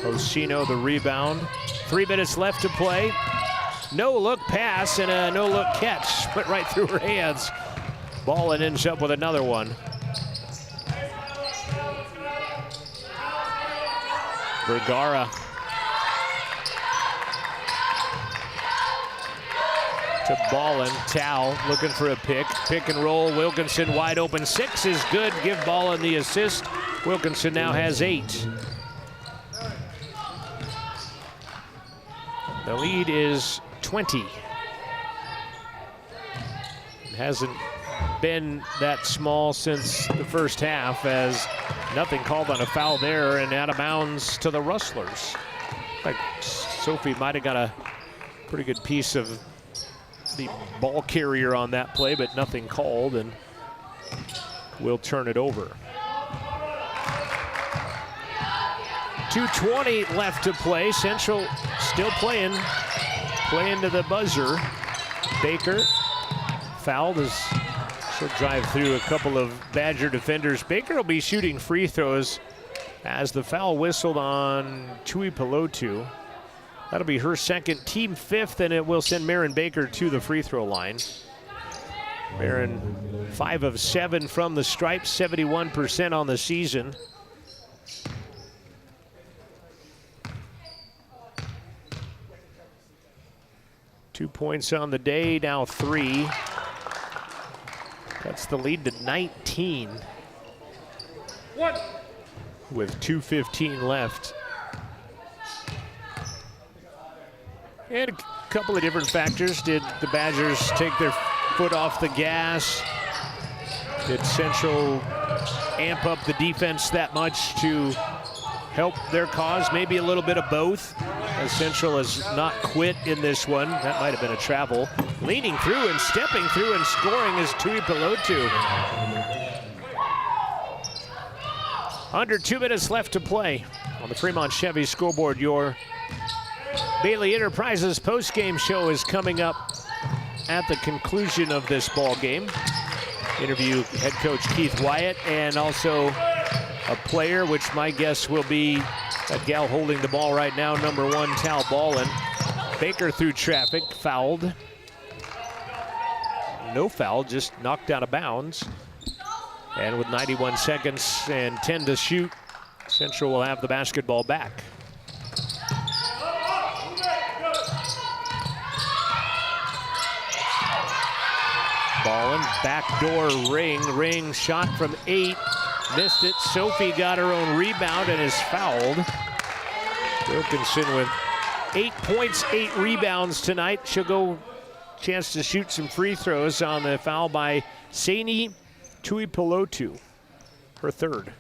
Speaker 1: Osino the rebound. 3 minutes left to play. No-look pass and a no-look catch. Went right through her hands. Ballin ends up with another one. Vergara to Ballin. Tao looking for a pick. Pick and roll. Wilkinson wide open. 6 is good. Give Ballin the assist. Wilkinson now has 8. The lead is 20. It hasn't been that small since the first half, as nothing called on a foul there and out of bounds to the Rustlers. Like Sophie might have got a pretty good piece of the ball carrier on that play, but nothing called, and we'll turn it over. 2:20 left to play. Central still playing to the buzzer. Baker fouled as she'll drive through a couple of Badger defenders. Baker will be shooting free throws as the foul whistled on Tui Pelotu. That'll be her second, team 5th, and it will send Marin Baker to the free throw line. Marin 5 of 7 from the stripe, 71% on the season. Two points on the day, now 3. That's the lead to 19. With 2:15 left. And a couple of different factors. Did the Badgers take their foot off the gas? Did Central amp up the defense that much to help their cause? Maybe a little bit of both, as Central has not quit in this one. That might have been a travel. Leaning through and stepping through and scoring is Tui Pelotu. Under 2 minutes left to play on the Fremont Chevy scoreboard. Your Bailey Enterprises post-game show is coming up at the conclusion of this ball game. Interview head coach Keith Wyatt and also a player, which my guess will be that gal holding the ball right now, number 1, Tal Ballin. Baker through traffic, fouled. No foul, just knocked out of bounds. And with 91 seconds and 10 to shoot, Central will have the basketball back. Ballin, backdoor ring shot from 8. Missed it. Sophie got her own rebound and is fouled. Wilkinson with 8 points, 8 rebounds tonight. She'll go chance to shoot some free throws on the foul by Saini Tui Pelotu, her 3rd.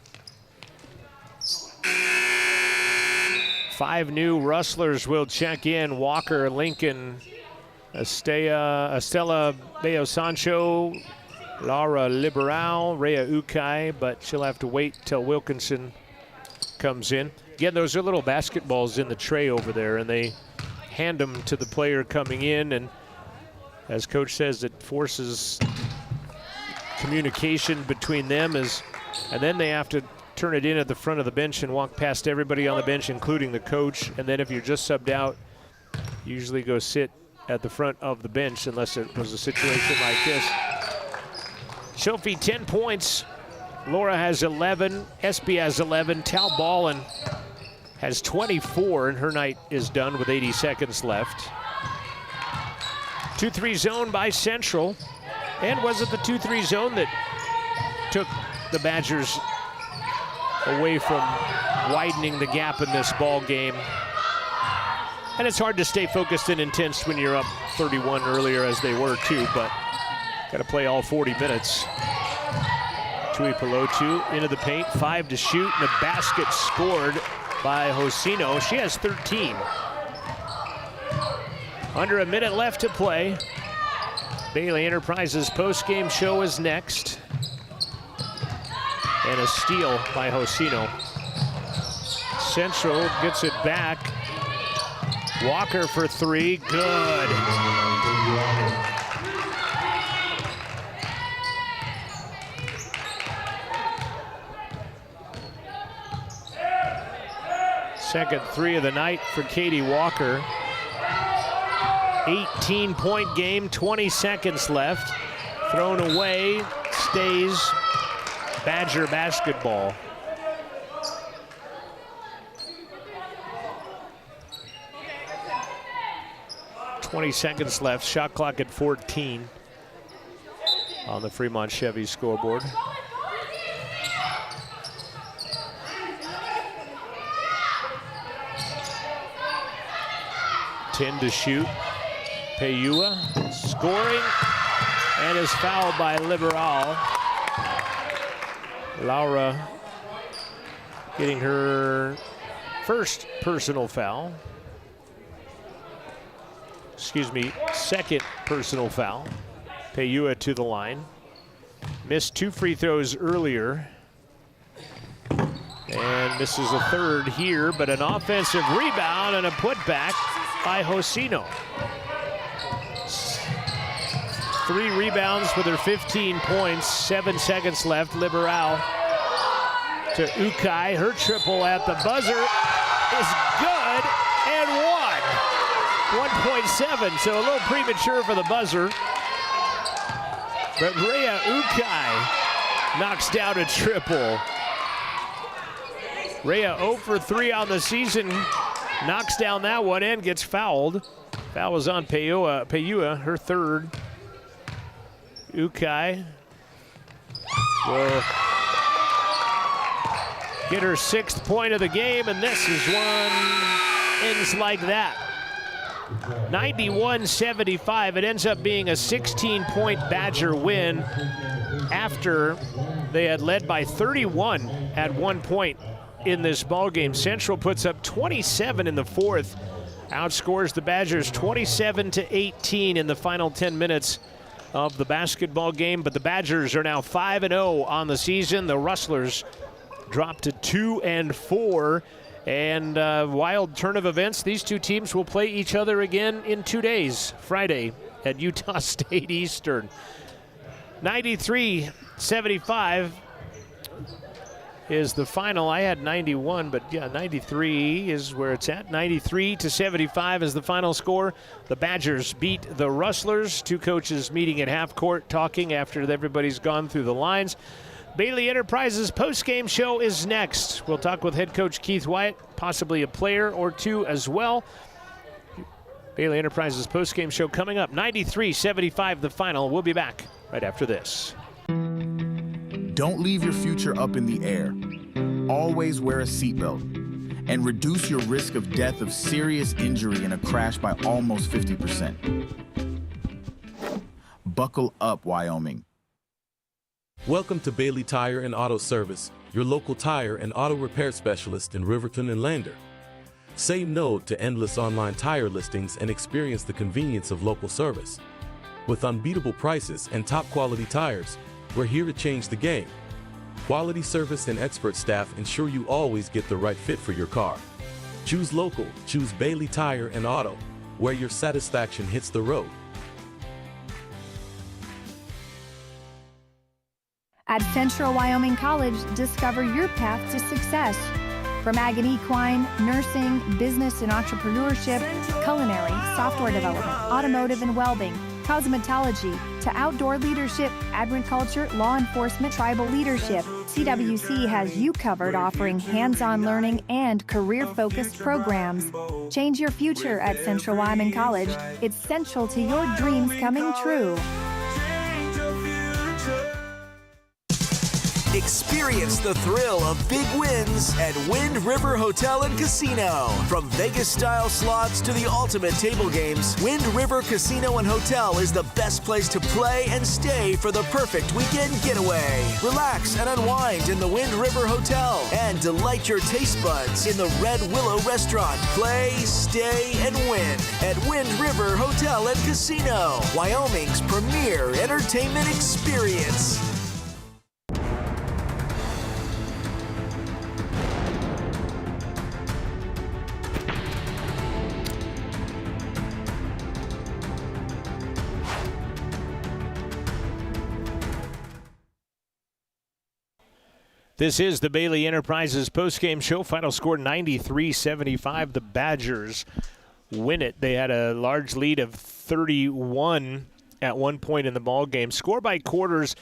Speaker 1: 5 new Rustlers will check in. Walker, Lincoln, Estella Bayo Sancho, Laura Liberal, Rhea Ukai, but she'll have to wait till Wilkinson comes in. Again, those are little basketballs in the tray over there, and they hand them to the player coming in, and as coach says, it forces communication between them, and then they have to turn it in at the front of the bench and walk past everybody on the bench, including the coach, and then if you're just subbed out, usually go sit at the front of the bench unless it was a situation like this. Sophie, 10 points. Laura has 11. Espy has 11. Tal Ballin has 24, and her night is done with 80 seconds left. 2-3 zone by Central. And was it the 2-3 zone that took the Badgers away from widening the gap in this ball game? And it's hard to stay focused and intense when you're up 31 earlier, as they were too, but got to play all 40 minutes. Tui Pelotu into the paint, 5 to shoot, and a basket scored by Osino. She has 13. Under a minute left to play. Bailey Enterprises post-game show is next. And a steal by Osino. Central gets it back. Walker for 3, good. Second three of the night for Katie Walker. 18-point game, 20 seconds left. Thrown away, stays Badger basketball. .20 seconds left, shot clock at 14 on the Fremont Chevy scoreboard. Ten to shoot. Peyua scoring and is fouled by Liberal. Laura getting her first personal foul. Excuse me, second personal foul. Peyua to the line. Missed 2 free throws earlier. And misses a third here, but an offensive rebound and a putback by Josino. 3 rebounds with her 15 points, 7 seconds left. Liberal to Ukai. Her triple at the buzzer is good and 1.7, so a little premature for the buzzer. But Rhea Ukai knocks down a triple. Rhea 0 for 3 on the season, knocks down that one and gets fouled. Foul was on Peyua, her third. Ukai will get her 6th point of the game, and this is one ends like that. 91-75. It ends up being a 16-point Badger win after they had led by 31 at one point in this ball game. Central puts up 27 in the fourth, outscores the Badgers 27-18 in the final 10 minutes of the basketball game. But the Badgers are now 5-0 on the season. The Rustlers dropped to 2-4. And wild turn of events, these two teams will play each other again in 2 days, Friday at Utah State Eastern. 93-75 is the final. I had 91, but yeah, 93 is where it's at. 93-75 is the final score. The Badgers beat the Rustlers. Two coaches meeting at half court, talking after everybody's gone through the lines. Bailey Enterprises postgame show is next. We'll talk with head coach Keith Wyatt, possibly a player or two as well. Bailey Enterprises postgame show coming up. 93-75 the final. We'll be back right after this.
Speaker 7: Don't leave your future up in the air. Always wear a seatbelt and reduce your risk of death of serious injury in a crash by almost 50%. Buckle up, Wyoming.
Speaker 17: Welcome to Bailey Tire and Auto Service, your local tire and auto repair specialist in Riverton and Lander. Say no to endless online tire listings and experience the convenience of local service. With unbeatable prices and top quality tires, we're here to change the game. Quality service and expert staff ensure you always get the right fit for your car. Choose local, choose Bailey Tire and Auto, where your satisfaction hits the road.
Speaker 18: At Central Wyoming College, discover your path to success. From ag and equine, nursing, business and entrepreneurship, culinary, software development, automotive and welding, cosmetology, to outdoor leadership, agriculture, law enforcement, tribal leadership, CWC has you covered, offering hands-on learning and career-focused programs. Change your future at Central Wyoming College. It's central to your dreams coming true.
Speaker 19: Experience the thrill of big wins at Wind River Hotel and Casino. From Vegas-style slots to the ultimate table games, Wind River Casino and Hotel is the best place to play and stay for the perfect weekend getaway. Relax and unwind in the Wind River Hotel and delight your taste buds in the Red Willow Restaurant. Play, stay, and win at Wind River Hotel and Casino, Wyoming's premier entertainment experience.
Speaker 1: This is the Bailey Enterprises postgame show. Final score 93-75. The Badgers win it. They had a large lead of 31 at one point in the ball game. Score by quarters.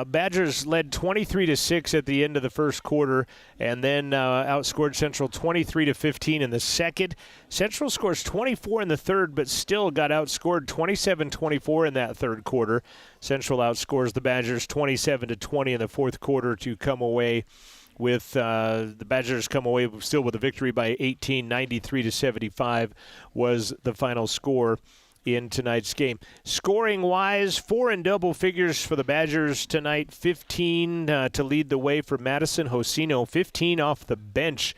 Speaker 1: Badgers led 23-6 at the end of the first quarter, and then outscored Central 23-15 in the second. Central scores 24 in the third, but still got outscored 27-24 in that third quarter. Central outscores the Badgers 27-20 in the fourth quarter to come away with the Badgers come away still with a victory by 18. 93-75 was the final score in tonight's game. Scoring-wise, 4 in double figures for the Badgers tonight. 15 to lead the way for Madison Hosino. 15 off the bench,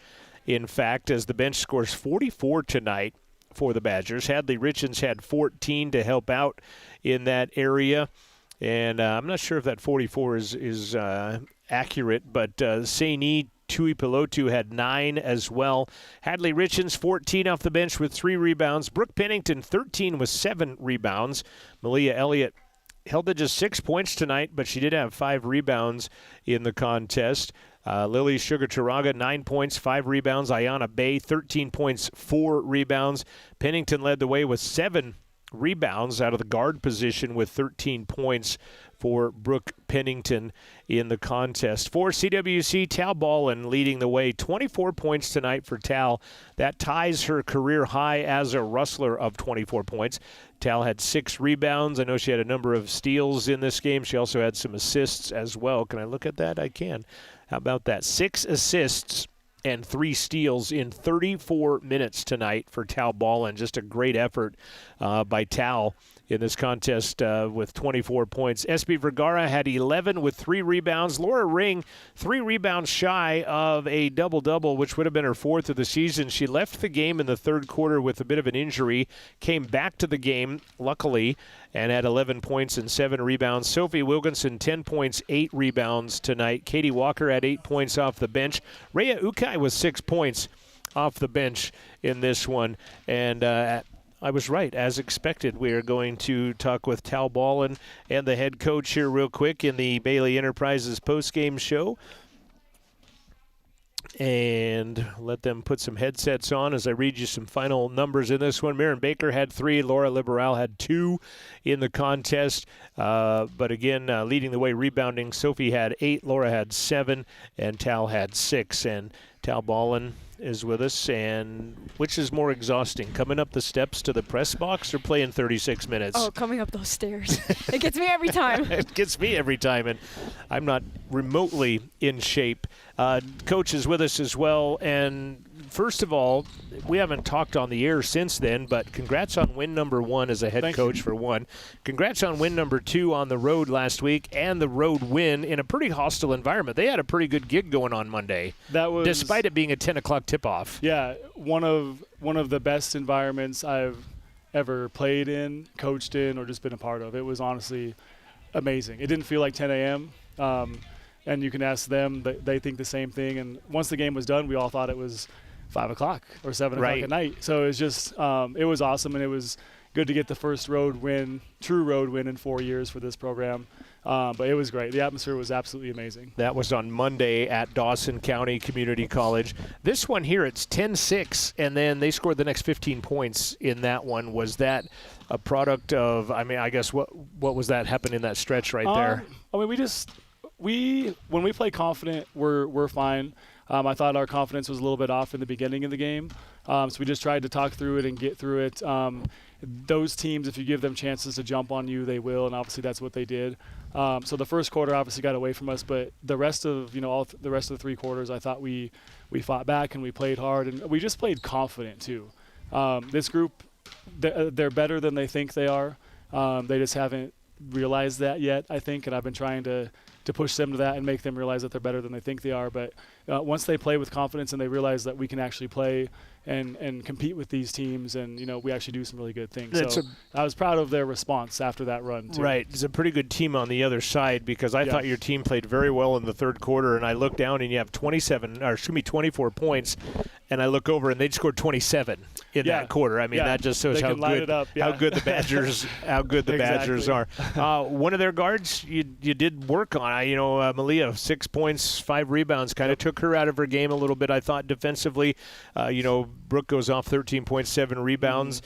Speaker 1: in fact, as the bench scores 44 tonight for the Badgers. Hadley Richens had 14 to help out in that area. And I'm not sure if that 44 is accurate, but Saini Tuipilotu had 9 as well. Hadley Richens, 14 off the bench with 3 rebounds. Brooke Pennington, 13 with 7 rebounds. Malia Elliott held to just 6 points tonight, but she did have 5 rebounds in the contest. Lily Sugar Taraga, 9 points, 5 rebounds. Ayana Bay, 13 points, 4 rebounds. Pennington led the way with 7 rebounds out of the guard position with 13 points for Brooke Pennington in the contest. For CWC, Tal Ballin leading the way, 24 points tonight for Tal. That ties her career high as a Rustler of 24 points. Tal had 6 rebounds. I know she had a number of steals in this game. She also had some assists as well. Can I look at that? I can. How about that? 6 assists and 3 steals in 34 minutes tonight for Tal Ballin. Just a great effort by Tal in this contest with 24 points. SB Vergara had 11 with 3 rebounds. Laura Ring, 3 rebounds shy of a double-double, which would have been her 4th of the season. She left the game in the third quarter with a bit of an injury, came back to the game, luckily, and had 11 points and 7 rebounds. Sophie Wilkinson, 10 points, 8 rebounds tonight. Katie Walker had 8 points off the bench. Rhea Ukai with 6 points off the bench in this one. And I was right. As expected, we are going to talk with Tal Ballin and the head coach here real quick in the Bailey Enterprises postgame show. And let them put some headsets on as I read you some final numbers in this one. Mirren Baker had 3. Laura Liberal had 2 in the contest. But again, leading the way rebounding, Sophie had 8, Laura had 7, and Tal had 6. And Tal Ballin is with us, and which is more exhausting, coming up the steps to the press box or playing 36 minutes?
Speaker 6: Oh, coming up those stairs. It gets me every time.
Speaker 1: It gets me every time, and I'm not remotely in shape. Coach is with us as well, and first of all, we haven't talked on the air since then, but congrats on win number 1 as a head coach for 1. Congrats on win number 2 on the road last week, and the road win in a pretty hostile environment. They had a pretty good gig going on Monday,
Speaker 2: that was,
Speaker 1: despite it being a 10 o'clock tip-off.
Speaker 2: Yeah, one of the best environments I've ever played in, coached in, or just been a part of. It was honestly amazing. It didn't feel like 10 a.m., and you can ask them, they think the same thing. And once the game was done, we all thought it was 5 o'clock or 7 o'clock at night. So it was just, it was awesome, and it was good to get the first true road win in 4 years for this program. But it was great. The atmosphere was absolutely amazing.
Speaker 1: That was on Monday at Dawson County Community College. This one here, it's 10-6, and then they scored the next 15 points in that one. Was that a product of, I guess, what was that happen in that stretch right there?
Speaker 2: When we play confident, we're fine. I thought our confidence was a little bit off in the beginning of the game. So we just tried to talk through it and get through it. Those teams, if you give them chances to jump on you, they will, and obviously that's what they did. So the first quarter obviously got away from us, but the rest of the rest of the 3 quarters, I thought we fought back and we played hard, and we just played confident too. This group, they're better than they think they are. They just haven't realized that yet, I think, and I've been trying to push them to that and make them realize that they're better than they think they are. But once they play with confidence and they realize that we can actually play and compete with these teams, and we actually do some really good things. So I was proud of their response after that run too.
Speaker 1: Right, it's a pretty good team on the other side, because I thought your team played very well in the third quarter, and I look down and you have 24 points, and I look over and they'd scored 27 in that quarter. That just shows how good the Badgers Badgers are. One of their guards you did work on. Malia, 6 points, 5 rebounds, kind of took her out of her game a little bit, I thought, defensively. Brooke goes off 13.7 rebounds.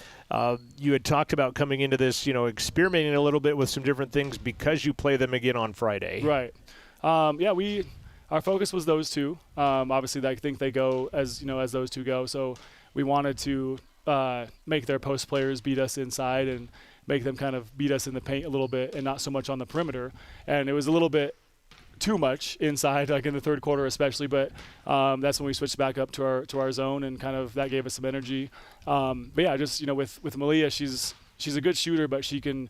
Speaker 1: You had talked about coming into this, experimenting a little bit with some different things because you play them again on Friday.
Speaker 2: Right. Our focus was those two. Obviously, I think they go as those two go. So we wanted to make their post players beat us inside and make them kind of beat us in the paint a little bit and not so much on the perimeter. And it was a little bit too much inside, like in the third quarter especially. But that's when we switched back up to our zone, and kind of that gave us some energy. With Malia, she's a good shooter, but she can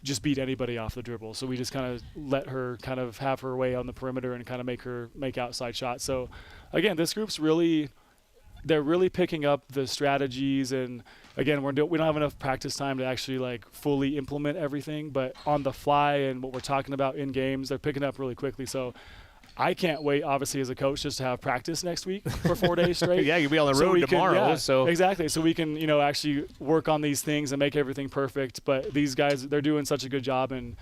Speaker 2: just beat anybody off the dribble. So we just kind of let her kind of have her way on the perimeter and kind of make her make outside shots. So again, this group's they're really picking up the strategies, and again, we don't have enough practice time to actually like fully implement everything, but on the fly and what we're talking about in games, they're picking up really quickly. So I can't wait, obviously, as a coach, just to have practice next week for 4 days straight.
Speaker 1: Yeah, you'll be on the road tomorrow. So
Speaker 2: exactly. So we can, actually work on these things and make everything perfect. But these guys, they're doing such a good job, and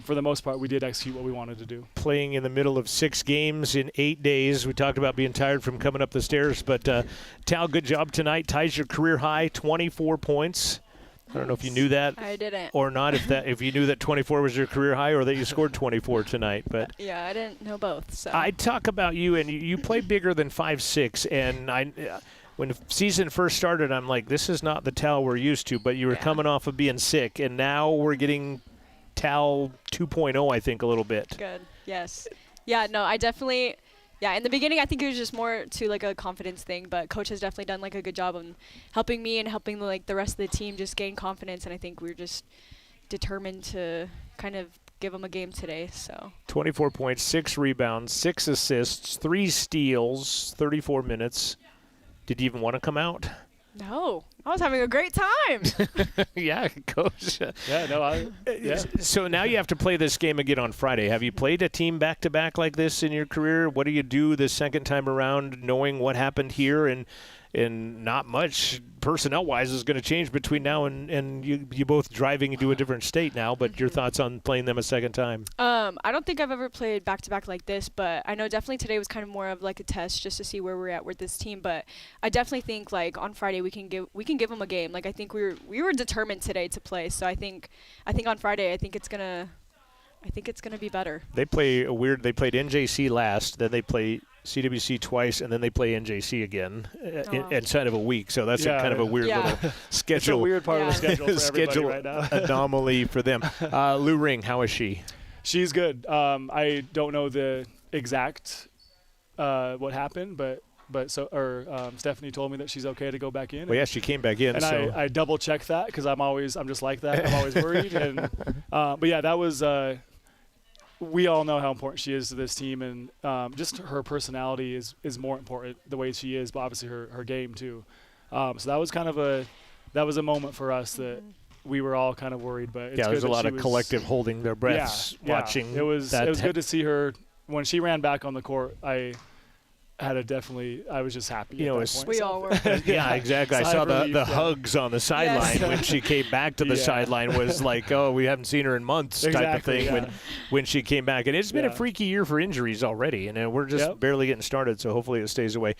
Speaker 2: for the most part, we did execute what we wanted to do.
Speaker 1: Playing in the middle of 6 games in 8 days. We talked about being tired from coming up the stairs, but Tal, good job tonight. Ties your career high, 24 points. I don't know if you knew that.
Speaker 3: I didn't.
Speaker 1: Or not, if you knew that 24 was your career high or that you scored 24 tonight. But
Speaker 3: yeah, I didn't know both. So
Speaker 1: I talk about you, and you play bigger than 5'6", and when the season first started, I'm like, this is not the Tal we're used to, but you were coming off of being sick, and now we're getting Tal 2.0, I think, a little bit.
Speaker 3: Good. Yes. Yeah, no, I definitely – yeah, in the beginning, I think it was just more to like a confidence thing, but coach has definitely done like a good job on helping me and helping the rest of the team just gain confidence, and I think we're just determined to kind of give them a game today. So
Speaker 1: 24 points, 6 rebounds, 6 assists, 3 steals, 34 minutes. Did you even want to come out?
Speaker 3: No, I was having a great time.
Speaker 1: Yeah, coach.
Speaker 2: Yeah.
Speaker 1: So now you have to play this game again on Friday. Have you played a team back-to-back like this in your career? What do you do the second time around, knowing what happened here, and not much personnel-wise is going to change between now and you both driving into a different state now, but your thoughts on playing them a second time?
Speaker 3: I don't think I've ever played back-to-back like this, but I know definitely today was kind of more of like a test just to see where we're at with this team. But I definitely think like on Friday we can give them a game. Like I think we were determined today to play. So I think on Friday I think it's gonna be better.
Speaker 1: They played NJC last, then they play CWC twice, and then they play NJC again inside of a week. So that's kind of a weird little schedule.
Speaker 2: It's a weird part of the schedule for everybody right now.
Speaker 1: Anomaly for them. Lou Ring, how is she?
Speaker 2: She's good. I don't know the exact what happened, but Stephanie told me that she's okay to go back in.
Speaker 1: Well, yeah, she came back in.
Speaker 2: And
Speaker 1: so
Speaker 2: I double checked that because I'm just like that. I'm always worried. And but yeah, that was. We all know how important she is to this team, and just her personality is more important, the way she is, but obviously her game too. So that was kind of a moment for us that we were all kind of worried. But it's
Speaker 1: there's a lot of collective holding their breaths watching.
Speaker 2: It was good to see her when she ran back on the court. I was just happy.
Speaker 3: We all were.
Speaker 1: Yeah, exactly. I saw the hugs on the sideline when she came back to the sideline. Was like, oh, we haven't seen her in months type of thing when she came back. And it's been a freaky year for injuries already, and we're just barely getting started. So hopefully it stays away.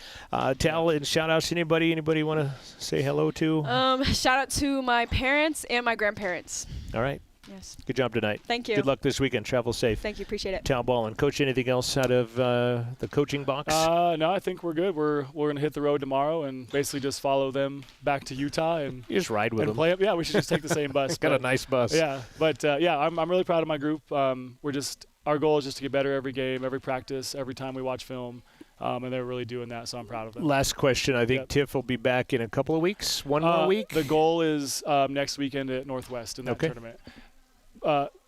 Speaker 1: Tal, and shout outs to anybody want to say hello to?
Speaker 3: Shout out to my parents and my grandparents.
Speaker 1: All right.
Speaker 3: Yes.
Speaker 1: Good job tonight.
Speaker 3: Thank you.
Speaker 1: Good luck this weekend. Travel safe.
Speaker 3: Thank you. Appreciate it.
Speaker 1: Tal Ballin. Coach, anything else out of the coaching box?
Speaker 2: No, I think we're good. We're going to hit the road tomorrow and basically just follow them back to Utah and
Speaker 1: you just ride with them.
Speaker 2: Play up. Yeah, we should just take the same bus.
Speaker 1: Got a nice bus.
Speaker 2: Yeah, but I'm really proud of my group. Our goal is just to get better every game, every practice, every time we watch film. And they're really doing that, so I'm proud of them.
Speaker 1: Last question. I think Tiff will be back in a couple of weeks. One more week?
Speaker 2: The goal is next weekend at Northwest in that tournament.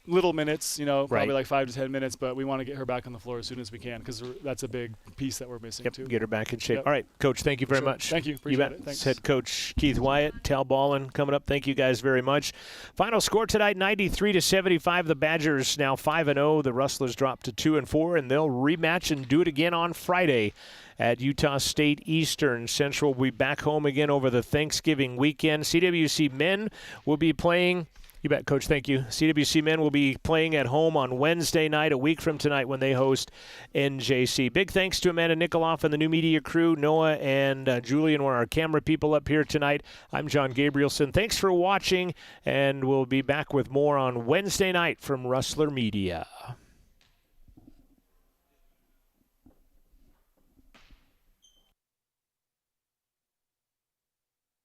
Speaker 2: Little minutes, probably like 5 to 10 minutes, but we want to get her back on the floor as soon as we can because that's a big piece that we're missing too.
Speaker 1: Get her back in shape. All right, Coach, thank you very much.
Speaker 2: Thank you. Appreciate it. Thanks.
Speaker 1: Head Coach Keith Wyatt, Tal Ballin coming up. Thank you guys very much. Final score tonight, 93-75. The Badgers now 5-0. The Rustlers drop to 2-4, and they'll rematch and do it again on Friday at Utah State Eastern. Central will be back home again over the Thanksgiving weekend. CWC men will be playing You bet, Coach. Thank you. CWC men will be playing at home on Wednesday night, a week from tonight, when they host NJC. Big thanks to Amanda Nikoloff and the new media crew. Noah and Julian were our camera people up here tonight. I'm John Gabrielson. Thanks for watching, and we'll be back with more on Wednesday night from Rustler Media.